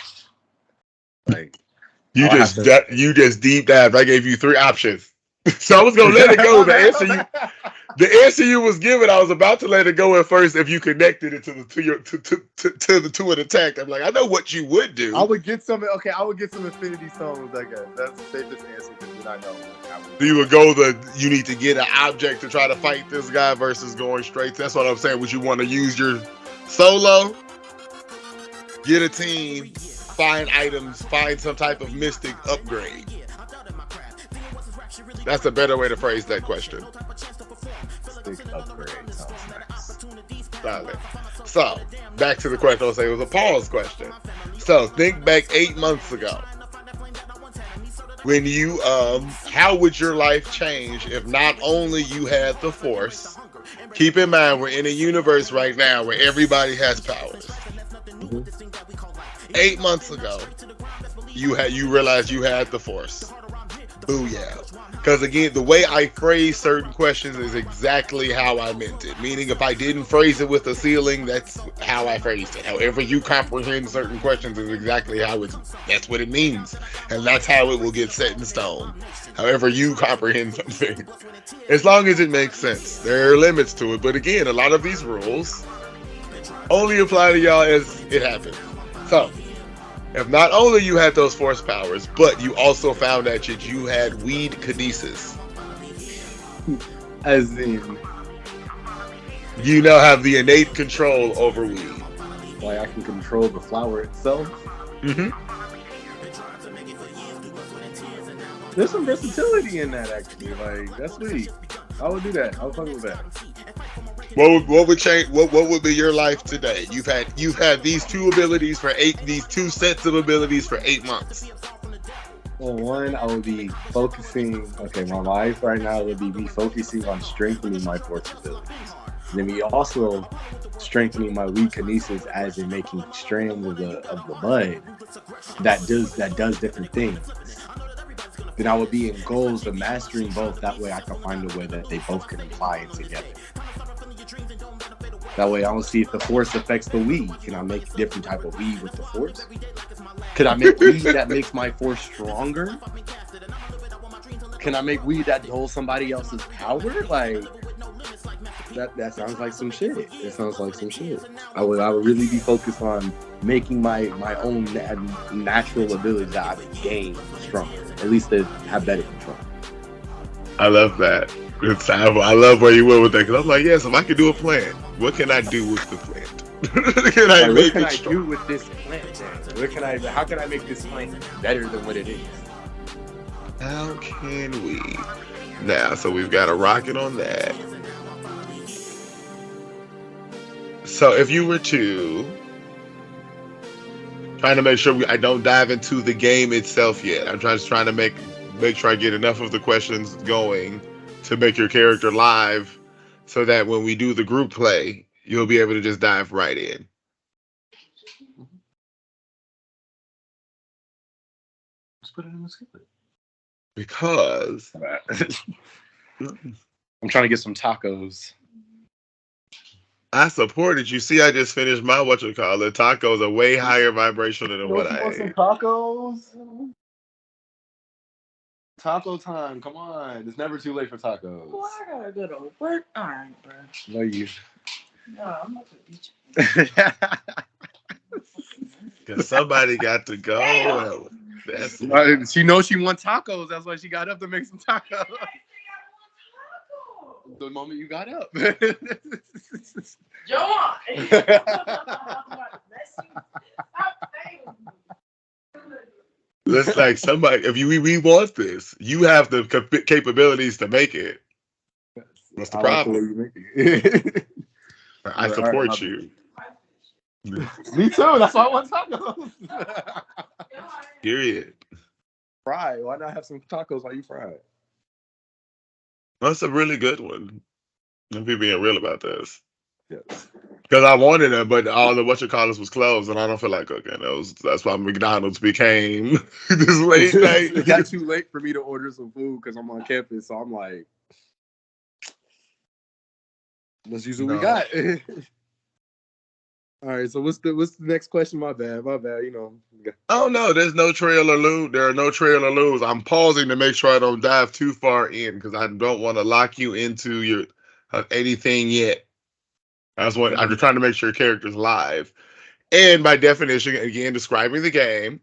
Like, you just deep dived. I gave you three options. So I was gonna let it go. The answer you was given, I was about to let it go at first if you connected it to the two in attack. I'm like, I know what you would do. I would get some Infinity Stones, I guess. That's the safest answer because then I know. You would you need to get an object to try to fight this guy versus going straight. That's what I'm saying. Would you want to use your solo? Get a team, find items, find some type of mystic upgrade. That's a better way to phrase that question. Mystic upgrade sounds nice. Solid. So, back to the question. I'll say it was a pause question. So, think back 8 months ago. When you, how would your life change if not only you had the Force? Keep in mind, we're in a universe right now where everybody has powers. Mm-hmm. 8 months ago, you realized you had the Force. Booyah. Because again, the way I phrase certain questions is exactly how I meant it. Meaning, if I didn't phrase it with a ceiling, that's how I phrased it. However, you comprehend certain questions is exactly how that's what it means. And that's how it will get set in stone. However, you comprehend something. As long as it makes sense. There are limits to it. But again, a lot of these rules only apply to y'all as it happens. So, if not only you had those force powers, but you also found out that you had weed kinesis. As in, You now have the innate control over weed. like I can control the flower itself. Mm-hmm. There's some versatility in that, actually. Like, that's sweet. I would do that. I would fuck with that. What would change? What would be your life today? You've had these two abilities for these two sets of abilities for 8 months. Well, one, I would be focusing. Okay, my life right now would be me focusing on strengthening my force abilities. And then me also strengthening my weed kinesis, as in making strands of the bud that does different things. Then I would be in goals of mastering both. That way I can find a way that they both can apply it together. That way I don't see if the force affects the weed. Can I make different type of weed with the force? Could I make weed that makes my force stronger? Can I make weed that holds somebody else's power? Like that sounds like some shit. It sounds like some shit. I would really be focused on making my own natural abilities that I've gained stronger. At least to have better control. I love that. I love where you went with that, because I'm like, yes, if I could do a plant, what can I do with the plant? Can I Like, make what it can I strong? do with this plant? Then? How can I make this plant better than what it is? How can we? Now, so we've got a rocket on that. So if you were to trying to make sure I don't dive into the game itself yet. I'm just trying to make sure I get enough of the questions going to make your character live, so that when we do the group play, you'll be able to just dive right in. Let's put it in the skillet. Because I'm trying to get some tacos. I supported you. See, I just finished my tacos are way higher vibration than what I want some ate. tacos? Taco time! Come on, it's never too late for tacos. Well, I gotta go to work. All right, bro. No, you. No, I'm not gonna beat Because somebody got to go. Well, that's She knows she wants tacos. That's why she got up to make some tacos. The moment you got up. Joan! It's like somebody. If we want this, you have the capabilities to make it. What's the problem? I support you. Me too. That's why I want tacos. Period. Fry. Why not have some tacos while you fry? That's a really good one. Let me being real about this. Yes. Because I wanted it, but all the was closed, and I don't feel like cooking. That's why McDonald's became this late night. It got too late for me to order some food because I'm on campus. So I'm like, let's use what we got. All right. So what's the next question? My bad. You know. Oh no, there's no trail or lose. There are no trail or lose. I'm pausing to make sure I don't dive too far in, because I don't want to lock you into your anything yet. I'm just trying to make sure your character's live. And by definition, again, describing the game,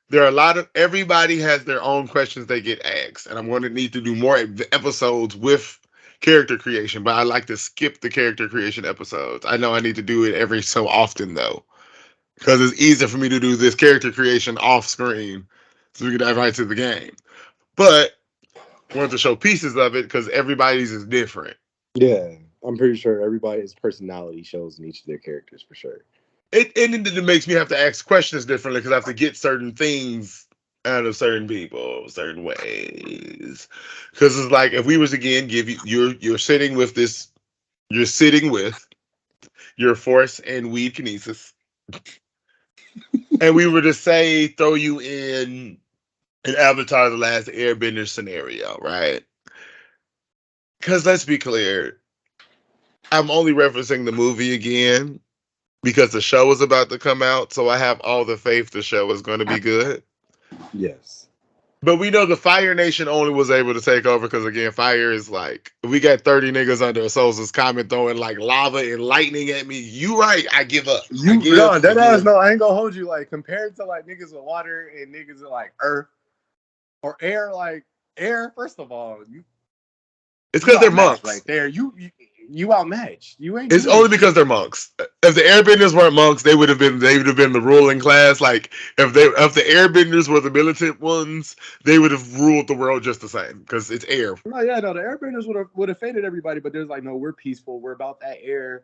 there are everybody has their own questions they get asked. And I'm going to need to do more episodes with character creation, but I like to skip the character creation episodes. I know I need to do it every so often, though, because it's easier for me to do this character creation off screen so we can dive right to the game. But I wanted to show pieces of it because everybody's is different. Yeah, I'm pretty sure everybody's personality shows in each of their characters for sure. It makes me have to ask questions differently because I have to get certain things out of certain people, certain ways. Because it's like, if we was again give you're sitting with your force and weed kinesis, and we were to say throw you in in Avatar: The Last Airbender scenario, right? Because let's be clear, I'm only referencing the movie again because the show is about to come out, so I have all the faith the show is going to be good. Yes. But we know the Fire Nation only was able to take over because, again, fire is like, we got 30 niggas under a Sosa's comment throwing like lava and lightning at me. You right, I give up. That ass, no, I ain't gonna hold you. Like, compared to like niggas with water and niggas with like earth or air, like air, first of all, it's because they're monks. Right there. You outmatched. You ain't. It's only because they're monks. If the airbenders weren't monks, they would have been the ruling class. Like if the airbenders were the militant ones, they would have ruled the world just the same because it's air. No, the airbenders would have faded everybody, but there's like, no, we're peaceful. We're about that air.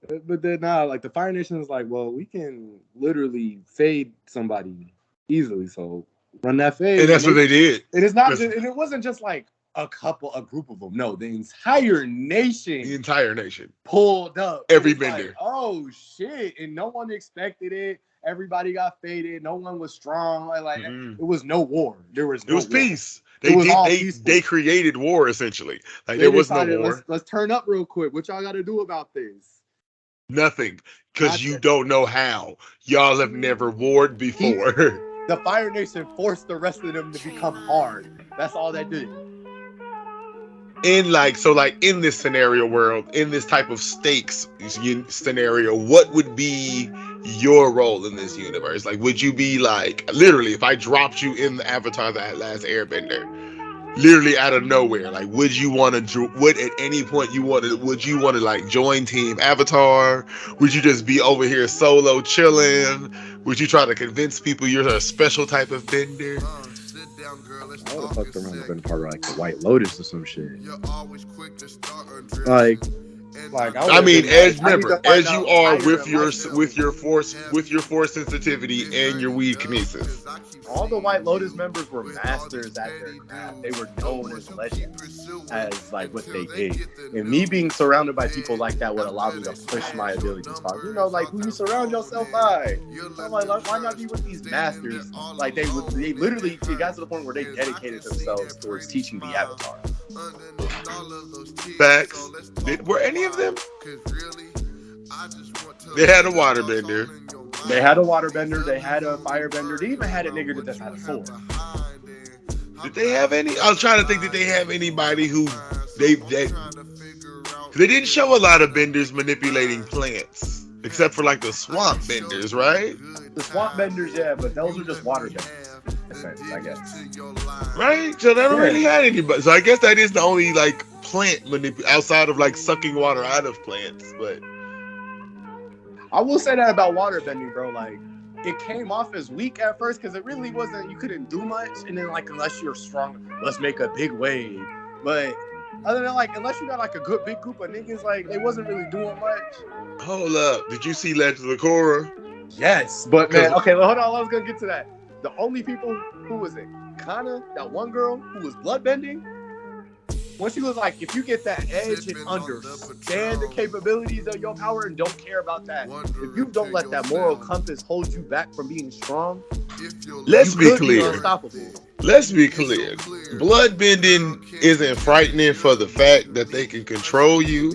But then like the Fire Nation is like, well, we can literally fade somebody easily. So run that fade. And that's what they did. And it's not just, and it wasn't just like a group of them. No, the entire nation pulled up. Every bender. Like, oh shit. And no one expected it. Everybody got faded. No one was strong. Like it was no war. There was no war. Peace. They created war essentially. Like there was no war. Let's turn up real quick. What y'all got to do about this? Nothing. Because you don't know how. Y'all have never warred before. The Fire Nation forced the rest of them to become hard. That's all they did. In in this scenario world, in this type of stakes scenario, what would be your role in this universe? Like, would you be like, literally, if I dropped you in the Avatar: The Last Airbender, literally out of nowhere, like, would you want to? Would at any point would you want to like join Team Avatar? Would you just be over here solo chilling? Would you try to convince people you're a special type of bender? I would have fucked around and been part of like the White Lotus or some shit. Like I mean, as you are with your force sensitivity and your weed kinesis. All the White Lotus members were masters at their craft. They were known as legends as like what they did. And me being surrounded by people like that would allow me to push my abilities hard. You know, like who you surround yourself by. I'm like, why not be with these masters? Like they literally got to the point where they dedicated themselves towards teaching the Avatar. Facts. Were any of them? They had a waterbender. They had a waterbender. They had a firebender. They even had a nigga that just had a sword. Did they have any? I was trying to think. Did they have anybody who they didn't show a lot of benders manipulating plants, except for like the swamp benders, right? The swamp benders, yeah, but those are just water benders. I guess. Right? So they don't really have anybody. So I guess that is the only like plant outside of like sucking water out of plants. But I will say that about water bending, bro. Like it came off as weak at first because it really wasn't. You couldn't do much, and then like unless you're strong, let's make a big wave. But other than like, unless you got like a good big group of niggas, like they wasn't really doing much. Hold up, did you see Legend of Korra? Yes, but man, okay, well, hold on. I was gonna get to that. The only people who was it, Kana, that one girl who was bloodbending, when she was like, if you get that edge and understand the capabilities of your power and don't care about that, if you don't let that moral compass hold you back from being strong, let's be clear. Unstoppable. Let's be clear. Bloodbending isn't frightening for the fact that they can control you.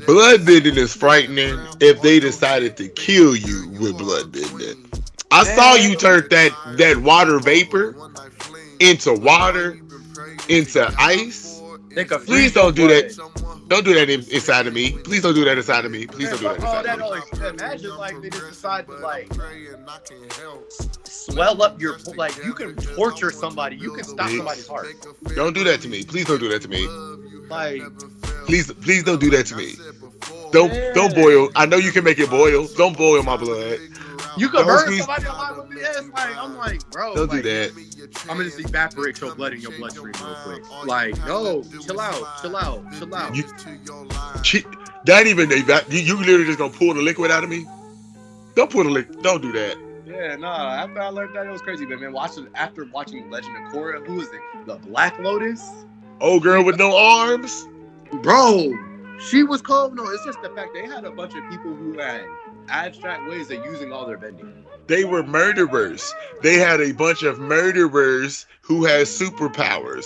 Bloodbending is frightening if they decided to kill you with bloodbending. I saw you turn that water vapor into water, into ice. Please don't do that. Don't do that inside of me. Please don't do that inside of me. Please don't do that inside of me. Imagine like they just decide to like swell up your, like you can torture somebody. You can stop somebody's heart. Don't do that to me. Please don't do that to me. Like please don't do that to me. Don't boil. I know you can make it boil. Don't boil my blood. You could burn somebody alive with me. I'm like, bro. Don't do that. I'm gonna just evaporate your blood in your bloodstream real quick. Like, no, chill out. That even you literally just gonna pull the liquid out of me? Don't pull the liquid. Don't do that. Yeah, no. After I learned that, it was crazy. But man, after watching Legend of Korra, who is it? The Black Lotus? Old girl with no arms? Bro, she was cold. No, it's just the fact they had a bunch of people who had abstract ways of using all their bending. They were murderers. They had a bunch of murderers who had superpowers.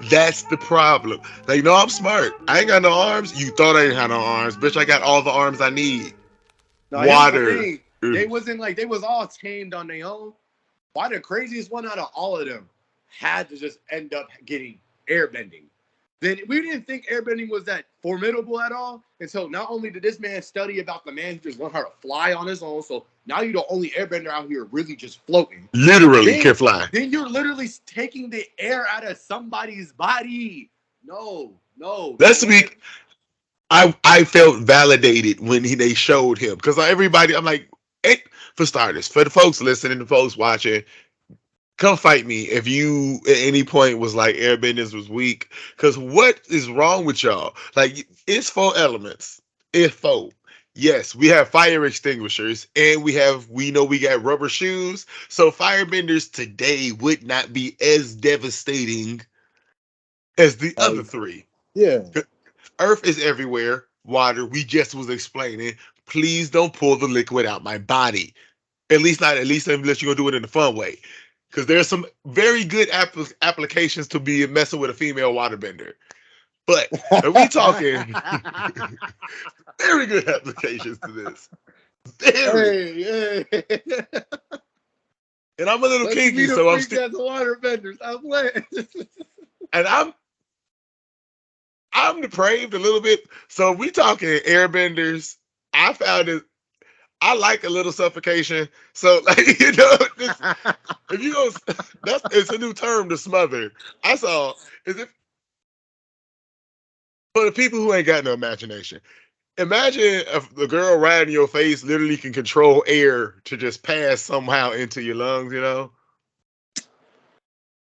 That's the problem. Like, no, I'm smart. I ain't got no arms. You thought I didn't have no arms, bitch. I got all the arms I need. Now, here's the Water. thing. They wasn't like they was all tamed on their own. Why the craziest one out of all of them had to just end up getting airbending? Then we didn't think airbending was that formidable at all. And so not only did this man study about the man who just learned how to fly on his own, so now you're the only airbender out here really just floating. Literally can fly. Then you're literally taking the air out of somebody's body. No. Let's be. I felt validated when they showed him because everybody. I'm like, hey, for starters, for the folks listening, the folks watching. Come fight me if you at any point was like airbenders was weak. Because what is wrong with y'all? Like, it's 4 elements. It's 4. Yes, we have fire extinguishers and we know we got rubber shoes. So firebenders today would not be as devastating as the other 3. Yeah. Earth is everywhere. Water, we just was explaining. Please don't pull the liquid out my body. At least unless you're gonna do it in a fun way. Because there's some very good applications to be messing with a female waterbender. But are we talking very good applications to this? Hey. And I'm a little kinky, so I'm still waterbenders. I'm playing. And I'm depraved a little bit. So we talking airbenders. I found it. I like a little suffocation. So, like, if you go, it's a new term to smother. I saw, is it for the people who ain't got no imagination? Imagine if the girl right in your face literally can control air to just pass somehow into your lungs,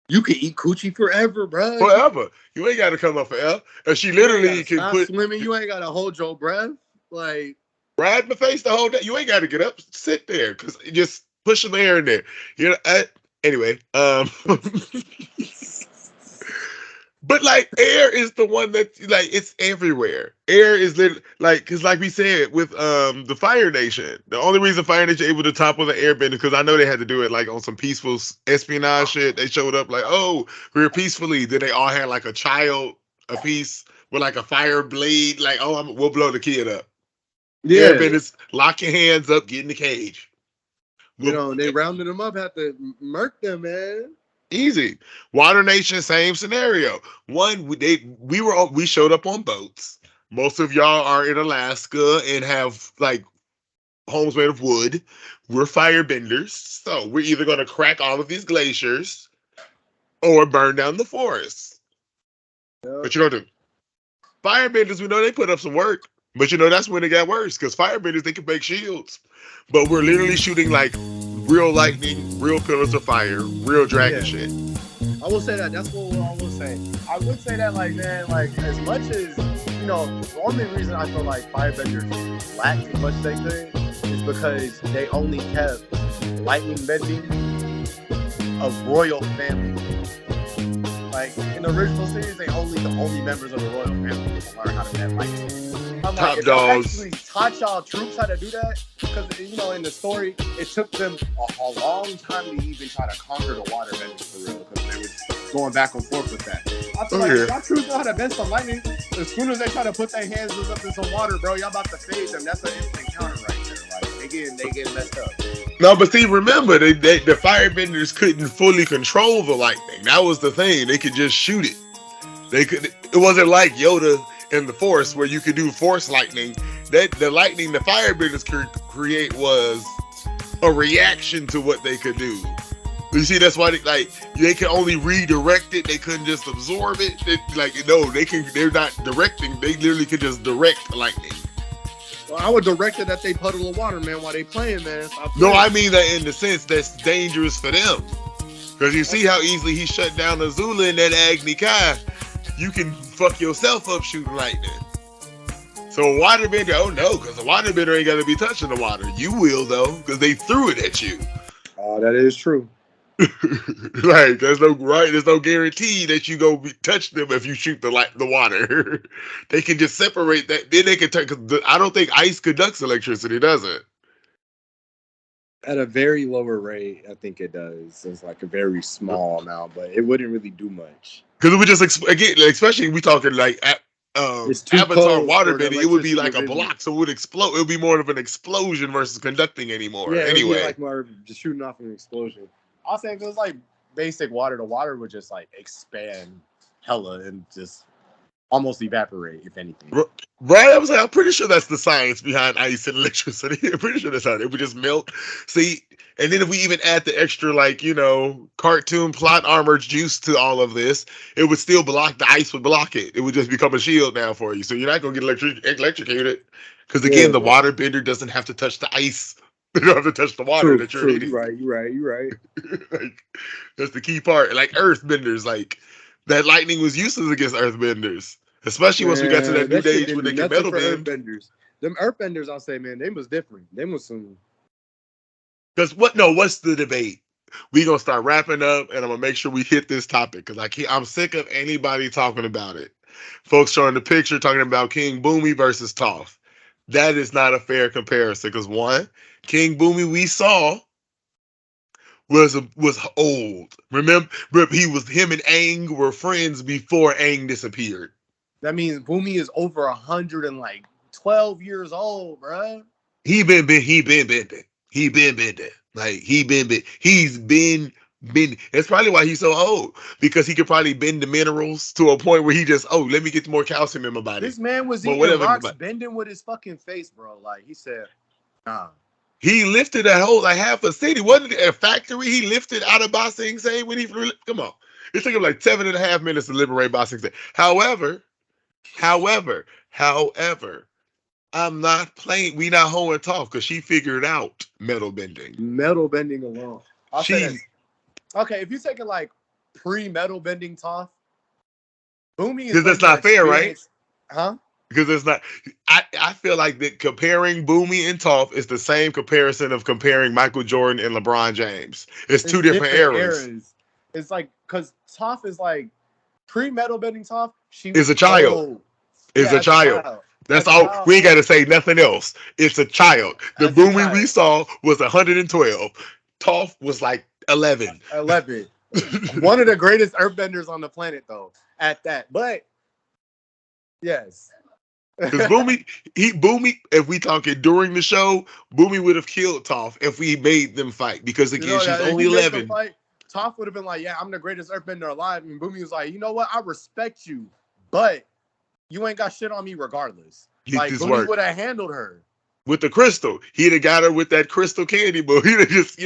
You can eat coochie forever, bro. Forever. You ain't got to come up for air. And she literally can stop swimming. You ain't got to hold your breath. Like, ride my face the whole day. You ain't got to get up, sit there, because just push some air in there. Anyway, but like air is the one that like it's everywhere. Air is literally because like we said with the Fire Nation, the only reason Fire Nation able to topple the airbender because I know they had to do it like on some peaceful espionage shit. They showed up like, oh, we're peacefully. Then they all had like a child a piece with like a fire blade. Like, oh, we'll blow the kid up. Yeah, airbenders, lock your hands up, get in the cage. They rounded them up, had to murk them, man. Easy. Water Nation, same scenario. We showed up on boats. Most of y'all are in Alaska and have like homes made of wood. We're firebenders, so we're either going to crack all of these glaciers or burn down the forests. Yep. What you gonna do? Firebenders, we know they put up some work, but that's when it got worse because firebenders they can make shields, but we're literally shooting like real lightning, real pillars of fire, real dragon shit. I will say that. That's what I will say. I would say that, like, man, like, as much as, the only reason I feel like firebenders lacked as much as they could is because they only kept lightning bending of royal family. Like, in the original series, the only members of the royal family can learn how to bend lightning. I'm Top like, dogs. Actually taught y'all troops how to do that because in the story it took them a long time to even try to conquer the water benders for real because they were going back and forth with that. I feel like y'all troops know how to bend some lightning. As soon as they try to put their hands up in some water, bro, y'all about to fade them. That's an instant counter right there. Like they getting messed up. No, but see, remember the firebenders couldn't fully control the lightning. That was the thing; they could just shoot it. It wasn't like Yoda in the Force where you could do force lightning. That the lightning the firebenders could create was a reaction to what they could do. You see, that's why they can only redirect it. They couldn't just absorb it. They're not directing. They literally could just direct lightning. Well, I would direct it that they puddle of water, man, while they playing, man. No, I mean that in the sense that's dangerous for them. Because you see how easily he shut down Azula in that Agni Kai. You can fuck yourself up shooting lightning. So a waterbender, oh no, because a waterbender ain't got to be touching the water. You will though, because they threw it at you. Oh, that is true. Like there's no guarantee that you go touch them if you shoot the water. They can just separate that. Then they can turn. Because I don't think ice conducts electricity, does it? At a very lower rate, I think it does. It's like a very small amount, but it wouldn't really do much. Because it would just again, like, especially we talking like It's too Avatar cold for the waterbending, it would be electricity like to a visit. block, so it would explode. It would be more of an explosion versus conducting anymore. Yeah, it would be Anyway, like more just shooting off an explosion. I'll say if it was like basic water, the water would just like expand hella and just almost evaporate, if anything. right? I was like, I'm pretty sure that's the science behind ice and electricity. I'm pretty sure that's how it would just melt. See, and then if we even add the extra, like, cartoon plot armored juice to all of this, it would still block, the ice would block it. It would just become a shield now for you. So you're not going to get electrocuted. Because again, the water bender doesn't have to touch the ice. You don't have to touch the water that you're eating. You're right. Like, that's the key part. Like earthbenders, like that lightning was useless against earthbenders. Especially once we got to that new age when they can metal bend. Them earthbenders, I'll say, man, they was different. They was some. Because what's the debate? We gonna start wrapping up, and I'm gonna make sure we hit this topic because I'm sick of anybody talking about it. Folks showing the picture talking about King Boomy versus Toph. That is not a fair comparison because one, King Boomy we saw was old. Remember, him and Aang were friends before Aang disappeared. That means Boomy is over 112 years old, bro. He been bending. Like he's been. That's probably why he's so old, because he could probably bend the minerals to a point where he just, let me get more calcium in my body. This man was eating rocks, bending with his fucking face, bro. Like he said, nah. He lifted a whole half a city. Wasn't it a factory he lifted out of Ba Sing Se when he flew? Come on. It took him like 7.5 minutes to liberate Ba Sing Se. However, I'm not playing. We not holding Toph because she figured out metal bending. Metal bending alone. Okay, if you're taking like pre-metal bending Toph, Boomy is. Because that's not fair, right? Huh? Because it's not. I feel like that comparing Boomy and Toph is the same comparison of comparing Michael Jordan and LeBron James. It's two different eras. It's like, because Toph is like pre-metal bending Toph. She is a child. Is a child. That's all. We ain't got to say nothing else. It's a child. The Boomy we saw was 112. Toph was like 11. 11. One of the greatest earthbenders on the planet, though, at that. But, yes. Because Boomy, if we talking during the show, Boomy would have killed Toph if we made them fight. Because, again, she's only 11. Toph would have been like, yeah, I'm the greatest earthbender alive. And Boomy was like, you know what? I respect you, but you ain't got shit on me regardless. Like, Boomy would have handled her. With the crystal. He'd have got her with that crystal candy, but he'd have just,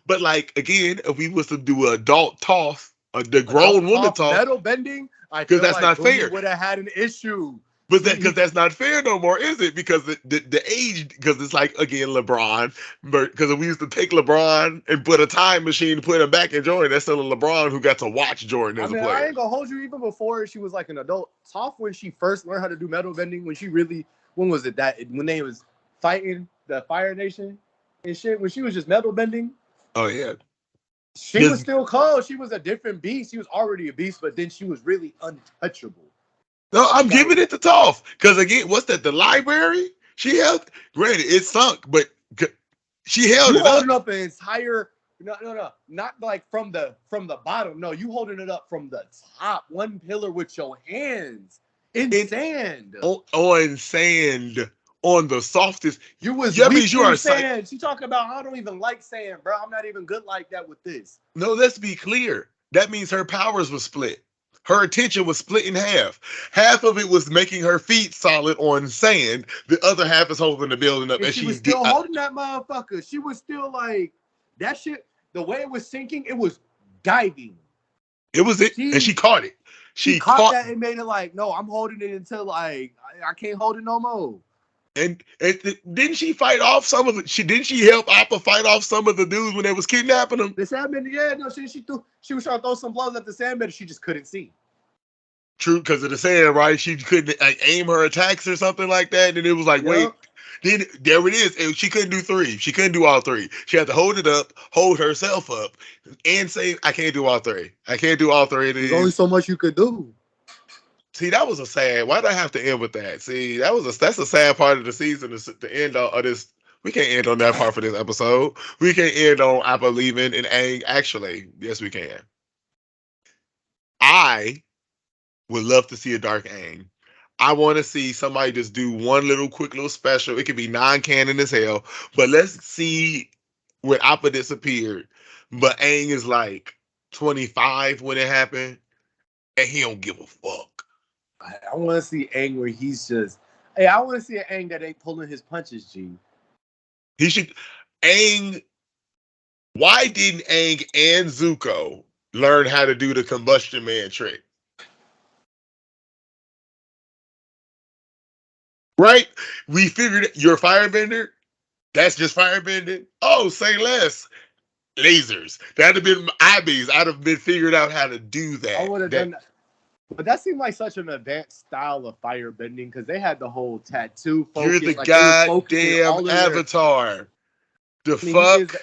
But, like, again, if we was to do adult Toph, the grown woman Toph. Metal bending, because that's not fair. Would have had an issue. But because that's not fair no more, is it? Because the age, because it's like, again, LeBron. Because if we used to take LeBron and put a time machine to put him back in Jordan, that's still a LeBron who got to watch Jordan as a player. I ain't gonna hold you, even before she was like an adult. Toph, when she first learned how to do metal bending, when was it when they was fighting the Fire Nation and shit, when she was just metal bending? Oh, yeah. She was still cold. She was a different beast. She was already a beast, but then she was really untouchable. No, I'm giving it to Toph. Because, again, what's that, the library? She held, granted, it sunk, but she held it up. Holding up an entire, no, not like from the bottom. No, you holding it up from the top, one pillar with your hands in sand. On sand, on the softest. You was sand. She talking about, I don't even like sand, bro. I'm not even good like that with this. No, let's be clear. That means her powers were split. Her attention was split in half. Half of it was making her feet solid on sand. The other half is holding the building up. And she was still holding that motherfucker. She was still like, that shit, the way it was sinking, it was diving. It was it. And she caught it. She caught that and made it like, no, I'm holding it until like, I can't hold it no more. And didn't she fight off some of the? Didn't she help Appa fight off some of the dudes when they was kidnapping them? The Sandbender, yeah, no, she was trying to throw some blows at the Sandbender. She just couldn't see. True, because of the sand, right? She couldn't aim her attacks or something like that. And it was like, wait, then there it is. And she couldn't do 3. She couldn't do all 3. She had to hold it up, hold herself up, and say, I can't do all 3. I can't do all 3 of these. There's only so much you could do. See, that was a sad. Why did I have to end with that? See, that's a sad part of the season, the end of this We can't end on that part for this episode. We can end on I believe in Aang. Actually, yes, we can. I would love to see a Dark Aang. I want to see somebody just do one quick little special. It could be non-canon as hell, but let's see when Appa disappeared. But Aang is like 25 when it happened, and he don't give a fuck. I want to see Aang where he's just. Hey, I want to see an Aang that ain't pulling his punches, G. He should. Aang. Why didn't Aang and Zuko learn how to do the combustion man trick? Right? We figured you're a firebender. That's just firebending. Oh, say less. Lasers. That'd have been IBs. I'd have been figured out how to do that. I would have done that. But that seemed like such an advanced style of firebending because they had the whole tattoo focus. You're the like goddamn Avatar. The fuck?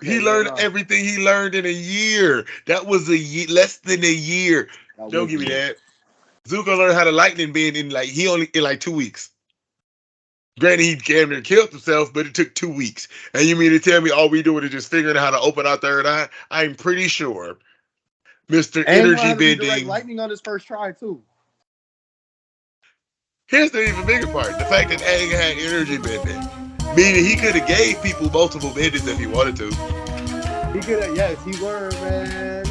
He learned everything he learned in a year. That was less than a year. Don't give me that. Zuko learned how to lightning bend in like 2 weeks. Granted, he damn near killed himself, but it took 2 weeks. And you mean to tell me all we doing is just figuring out how to open our third eye? I'm pretty sure Mr. Energy Bending. Lightning on his first try too. Here's the even bigger part: the fact that Aang had energy bending, meaning he could have gave people multiple bendings if he wanted to. He could have, yes, he learned, man.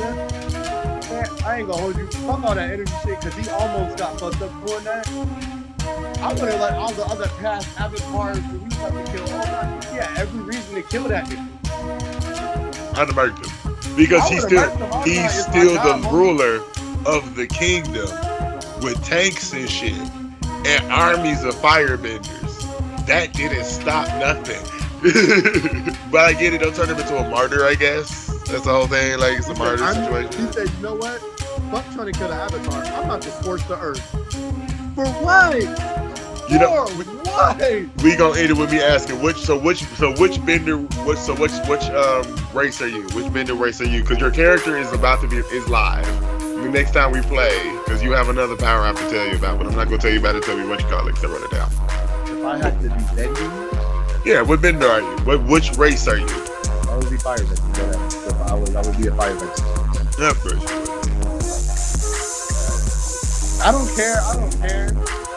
I ain't gonna hold you. Fuck all that energy shit, because he almost got fucked up doing that. I would have let all the other past avatars that we have to kill all that. Yeah, every reason to kill that nigga. I'd have murked him. Because he's still the ruler of the kingdom with tanks and shit and armies of firebenders. That didn't stop nothing. But I get it, don't turn him into a martyr, I guess. That's the whole thing, like it's a martyr situation. He said, you know what? Fuck trying to kill the avatar. I'm about to scorch the earth. For what? You know, what? We gonna end it with me asking which bender, which race are you? Which bender race are you? Because your character is about to be live. The next time we play, because you have another power I have to tell you about, but I'm not gonna tell you about it. Tell me what you call it. Because I wrote it down. If I had to be bending, yeah, what bender are you? Which race are you? I would be firebender. I would be a firebender. Yeah, of course. I don't care.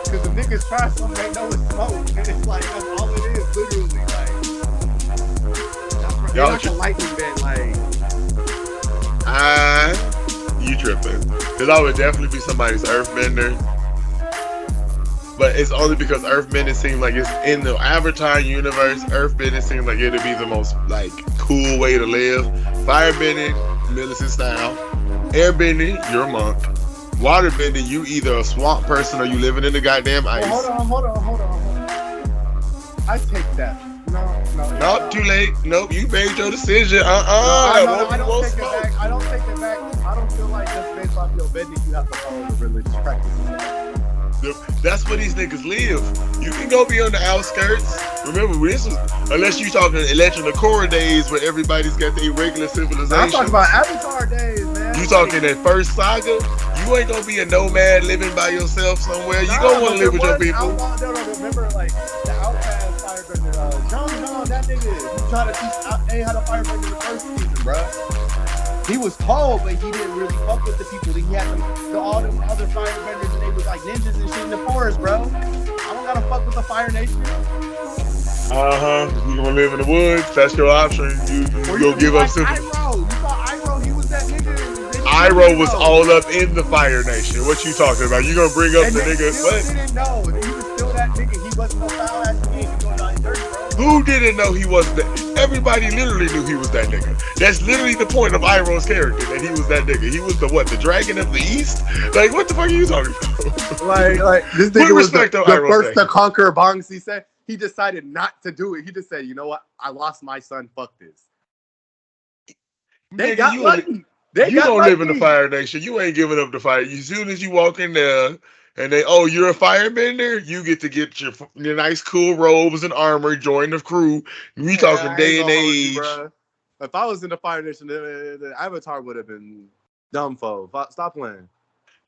Because the niggas try something, they know it's smoke. And it's like, that's all it is, literally. Like, y'all like a lightning bend, like. You tripping. Because I would definitely be somebody's earthbender. But it's only because earthbending seems like it's in the Avatar universe. Earthbending seems like it'd be the most, like, cool way to live. Firebending, Millicent style. Airbending, you're a monk. Waterbending, you either a swamp person or you living in the goddamn ice. Well, hold on. I take that. No. Too late. Nope, you made your decision. I don't take it back. I don't feel like just based off your bending, you have to follow the religious practices. That's where these niggas live. You can go be on the outskirts. Remember, this was unless you talking Legend of Korra days where everybody's got their regular civilization. I'm talking about Avatar days, man. You talking that first saga? You ain't gonna be a nomad living by yourself somewhere. You gonna want to live with your people. Remember, like the Outcast firebender, John, that nigga. He trying to teach Aang how to firebender the first season, bro. He was told, but he didn't really fuck with the people. He had all them other firebenders, and they was like ninjas and shit in the forest, bro. I don't gotta fuck with the Fire Nation. You gonna live in the woods? That's your option. You go give up simple. Iroh. You thought Iroh? He was that nigga. Iroh was all up in the Fire Nation. What you talking about? You gonna bring up the nigga? What? Didn't know. He was still that nigga. He wasn't no foul ass nigga. He was not dirty, bro. Who didn't know he was that? Everybody literally knew he was that nigga. That's literally the point of Iroh's character, that he was that nigga. He was the dragon of the East? Like, what the fuck are you talking about? like this nigga was the first to conquer Bongs. He said he decided not to do it. He just said, you know what? I lost my son. Fuck this. They got lucky. You don't live in the Fire Nation. You ain't giving up the fire. As soon as you walk in there and you're a firebender, you get to get your nice cool robes and armor, join the crew. We talking day and age. If I was in the Fire Nation, the Avatar would have been dumb foe. Stop playing.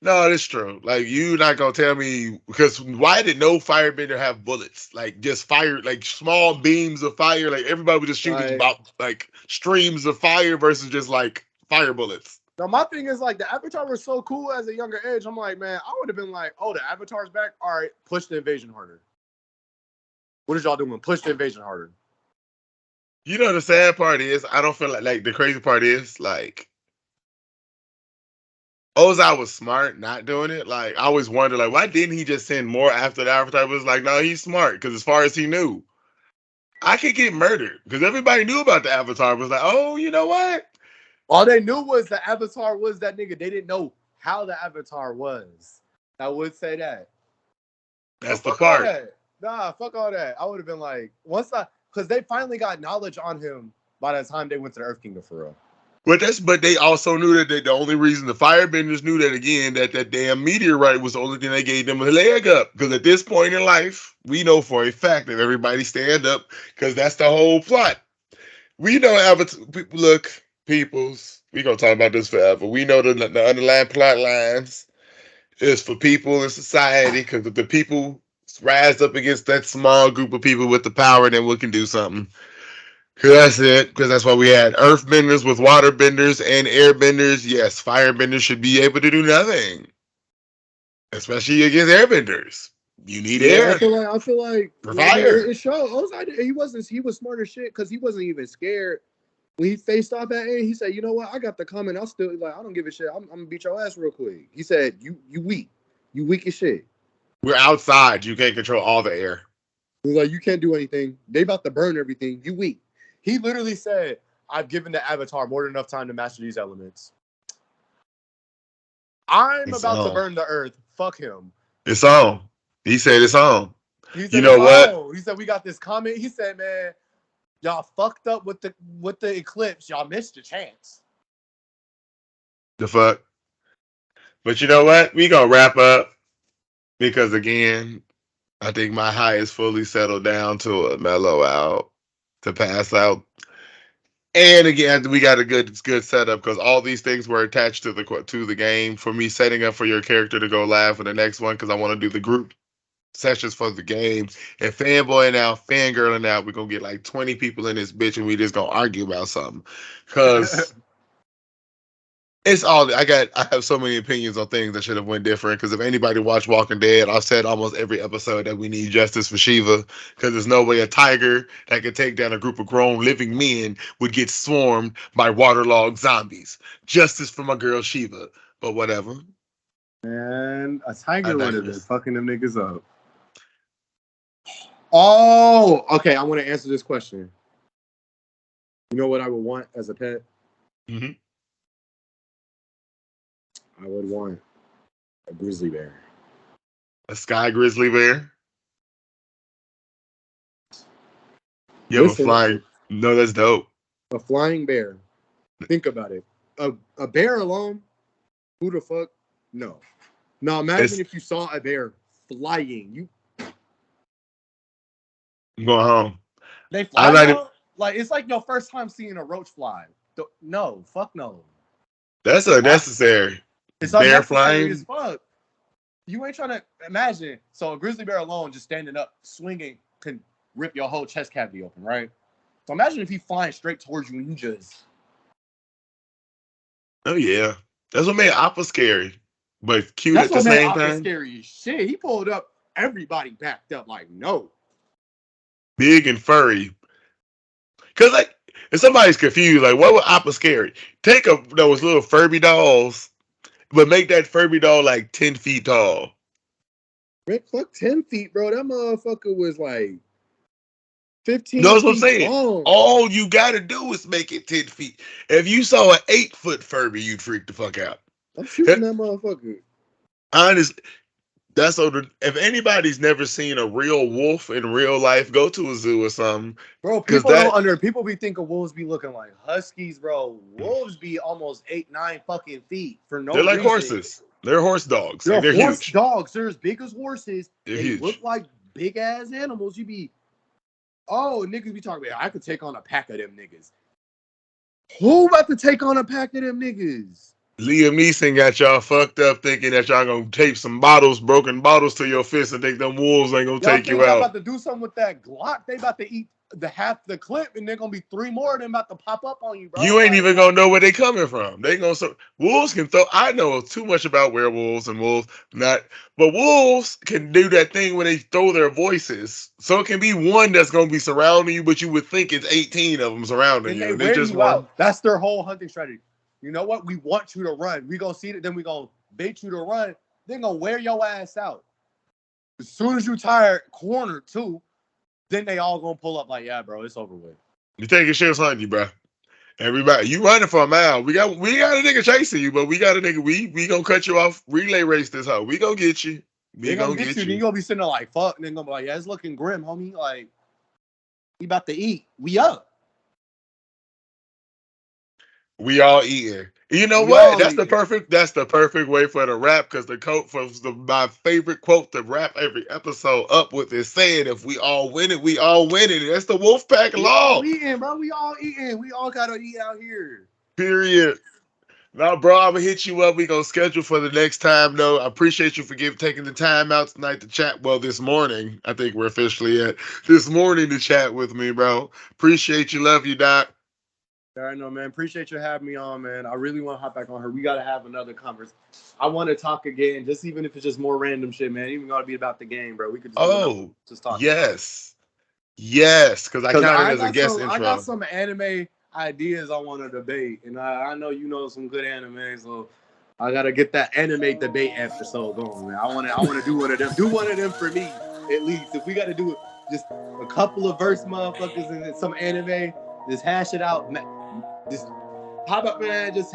No, that's true. Like you not gonna tell me because why did no firebender have bullets? Like just fire, like small beams of fire. Like everybody was just shooting Like, about like streams of fire versus just like fire bullets. now my thing is like the Avatar was so cool as a younger age. I'm like, man, I would have been like, oh, the Avatar's back. All right, push the invasion harder. What is y'all doing? Push the invasion harder. You know the sad part is I don't feel like the crazy part is like Ozai was smart not doing it. Like I always wonder like why didn't he just send more after the Avatar was like no he's smart because as far as he knew I could get murdered because everybody knew about the Avatar was like oh you know what All they knew was the Avatar was that nigga. They didn't know how the Avatar was. I would say that. that's But the fuck all part. that. Nah, fuck all that. I would have been like, because they finally got knowledge on him by the time they went to the Earth Kingdom for real. But they also knew that the only reason the Firebenders knew that again that damn meteorite was the only thing that gave them a leg up because at this point in life we know for a fact that everybody stand up because that's the whole plot. We know Avatar. Look, peoples, we gonna talk about this forever. We know the underlying plot lines is for people in society because if the people rise up against that small group of people with the power, then we can do something. Cause that's it. Because that's why we had earthbenders with waterbenders and airbenders. Yes, firebenders should be able to do nothing, especially against airbenders. You need Yeah, air I feel like for I mean, fire. it showed. He was smart as shit because he wasn't even scared when he faced off at A. He said, "You know what? I got the comment. I'll still like. I don't give a shit. I'm gonna beat your ass real quick." He said, "You weak as shit." We're outside. You can't control all the air. He was like, "You can't do anything. They about to burn everything. You weak." He literally said, "I've given the Avatar more than enough time to master these elements. I'm It's about to on. burn the earth. Fuck him." It's on. He said it's on. He You said, know "It's what? on." He said, "We got this comment." He said, "Man, y'all fucked up with the eclipse. Y'all missed your chance." The fuck. But you know what? We gonna wrap up because again, I think my high is fully settled down to a mellow out to pass out. And again, we got a good setup because all these things were attached to the game for me setting up for your character to go live for the next one because I want to do the group sessions for the game. And fanboy out, fangirling out, we're gonna get like 20 people in this bitch and we just gonna argue about something. Cause it's all I have so many opinions on things that should have went different. Because if anybody watched Walking Dead, I've said almost every episode that we need justice for Shiva. Because there's no way a tiger that could take down a group of grown living men would get swarmed by waterlogged zombies. Justice for my girl Shiva. But whatever. And a I tiger would have been digress. fucking them niggas up. Oh, okay. I want to answer this question. You know what I would want as a pet? Mm-hmm. I would want a grizzly bear. A sky grizzly bear. You have a Listen, flying. No, that's dope. a flying bear. Think about it. A bear alone? Who the fuck? No. Now imagine if you saw a bear flying. I'm going home. They fly I'm not now? Like it's like your first time seeing a roach fly. No, fuck no. That's unnecessary. It's Bear unnecessary as flying. fuck. You ain't trying to imagine. So a grizzly bear alone, just standing up, swinging, can rip your whole chest cavity open, right? So imagine if he flying straight towards you and you just. Oh yeah, that's what made Appa scary, but cute That's at the what made same Aqua time. scary as shit. He pulled up, everybody backed up like no. Big and furry. Cause like if somebody's confused, like what would Appa scary? Take those little Furby dolls, but make that Furby doll like 10 feet tall. Rick, fuck 10 feet, bro. That motherfucker was like 15 You know what I'm feet saying? long. All you gotta do is make it 10 feet. If you saw an 8-foot Furby, you'd freak the fuck out. I'm shooting that motherfucker. Honestly, that's so. If anybody's never seen a real wolf in real life, go to a zoo or something. Bro, Because people be thinking wolves be looking like huskies, bro. Wolves be almost 8-9 fucking feet for no they're like reason. horses. They're horse dogs. They're Like, they're horse huge. dogs. They're as big as horses. They're They huge. look like big ass animals. You be, oh, niggas be talking about, I could take on a pack of them niggas. Who about to take on a pack of them niggas? Liam Neeson got y'all fucked up thinking that y'all gonna tape some bottles, broken bottles to your fist and think them wolves ain't gonna Y'all take think you y'all out. about to do something with that Glock? They about to eat the half the clip, and they're gonna be 3 more of them about to pop up on you, bro. You ain't Like, even gonna know where they coming from. They gonna wolves can throw. I know too much about werewolves and wolves, not, but wolves can do that thing where they throw their voices. So it can be one that's gonna be surrounding you, but you would think it's 18 of them surrounding then you, they and they wear just you one. out. That's their whole hunting strategy. You know what? We want you to run. We gonna see it, then we gonna bait you to run. Then gonna wear your ass out. As soon as you tired, corner too, then they all gonna pull up like, yeah, bro, it's over with. You taking shits on you, bro. Everybody, you running for a mile. We got a nigga chasing you, but we got a nigga. We gonna cut you off. Relay race this hoe. We gonna get you. They gonna get you. Then you gonna be sitting there like, fuck. And then gonna be like, yeah, it's looking grim, homie. Like, we about to eat. We up. We all eating. You know We what? all That's eating. the perfect way for the rap, because the quote my favorite quote to wrap every episode up with is saying, if we all win it, we all win it. That's the Wolfpack We law. all eating, bro. We all eating. We all gotta eat out here. Period. Now, bro, I'm gonna hit you up. We gonna schedule for the next time, though. I appreciate you for taking the time out tonight to chat. Well, this morning, I think we're officially at this morning to chat with me, bro. Appreciate you. Love you, Doc. All right, no, man. Appreciate you having me on, man. I really want to hop back on her. We gotta have another conversation. I want to talk again, just even if it's just more random shit, man. Even gotta be about the game, bro. We could just just talk. Yes, because I counted as a guest intro. I got some anime ideas I want to debate, and I know you know some good anime, so I gotta get that anime debate episode going, man. I want to do one of them. Do one of them for me, at least. If we got to do just a couple of verse motherfuckers and some anime, just hash it out. Just how about, man? Just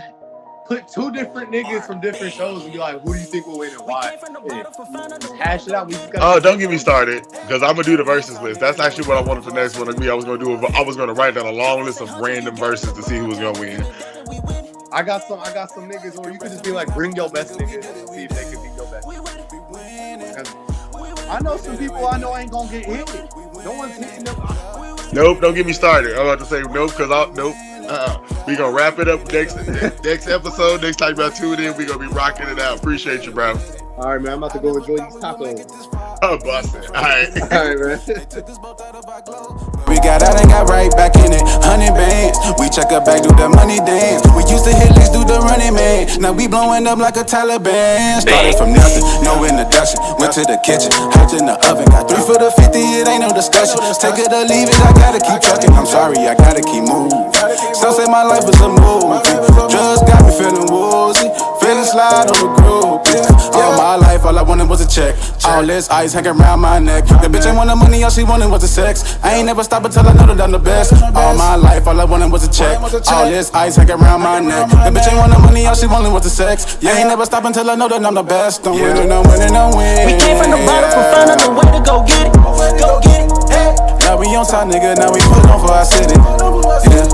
put 2 different niggas from different shows and be like, who do you think will win and why? Yeah. Just hash it out. We just don't get me started, because I'm gonna do the verses list. That's actually what I wanted for next one to be. I was gonna write down a long list of random verses to see who was gonna win. I got some niggas, or you could just be like, bring your best niggas and see if they can beat your best niggas. I know some people I know ain't gonna get hit. No one's hitting them. Nope, don't get me started. I'm about to say nope, because nope. We gonna wrap it up next episode. Next time y'all tune in, we gonna be rocking it out. Appreciate you, bro. All right, man. I'm about to go enjoy these tacos. Oh, busted. All right, man. We got out and got right back in it, 100 bands. We check her back, do the money dance. We used to hit least do the running man. Now we blowing up like a Taliban. Started from nothing, no introduction. Went to the kitchen, hopped in the oven. Got 3 for the 50, it ain't no discussion. Take it or leave it, I gotta keep trucking. I'm sorry, I gotta keep moving. Some say my life was a movie. Drugs got me feeling woozy, feeling slide on the groove. All my life, all I wanted was a check. All this ice hanging around my neck. The bitch ain't want the money, all she wanted was the sex. I ain't never stop until I know that I'm the best. All my life, all I wanted was a check. All this ice hanging around my neck. The bitch ain't want the money, all she wanted was the sex. Yeah, ain't never stop until I know that I'm the best. I'm winning, I'm winning, I'm winning. We came from the bottom, from finding a way to go get it. Go get it, hey. Now we on top, nigga, now we put on for our city. Yeah.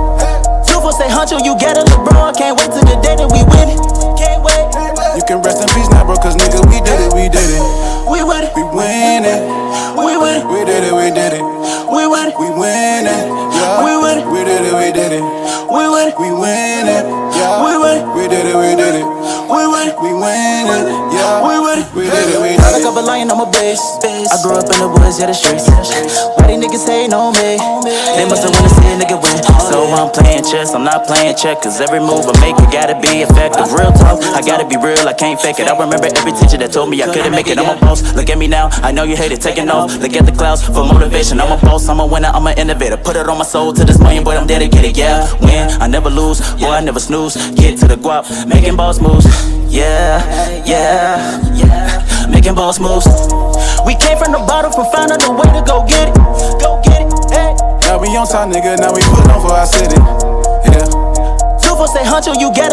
2 for say huncho, you get it, LeBron. Can't wait till the day that we win it. Can't wait. You can rest in peace now, bro, cause nigga, we did it, we did it. We win it. We win it. We win it. We did it, we did it. We win it. We win it. Yeah. We win it. We did it, we did it. We win it. We win it. Yeah. We win it. We did it, we did it. We win it. We win it. Yeah. We win it. We did it, we I did like it. up a lion on my base. I grew up in the woods, yeah, the streets. Why these niggas hating on me? They must have wanna see a nigga win. So I'm playing chess, I'm not playing check. Cause every move I make, it gotta be effective. Real talk, I gotta be real, I can't fake it. I remember every teacher that told me I couldn't make it. I'm a boss, look at me now, I know you hate it, taking off. Look at the clouds for motivation. I'm a boss, I'm a winner, I'm an innovator. Put it on my soul to this million, boy, I'm dedicated. Yeah, win, I never lose, boy, I never snooze. Get to the guap, making boss moves. Yeah, yeah, yeah, making boss moves. We came from the bottom, from finding a way to go get it. Go get it, hey. Now we on top, nigga, now we put on for our city. Yeah. 2 for say huncho, you get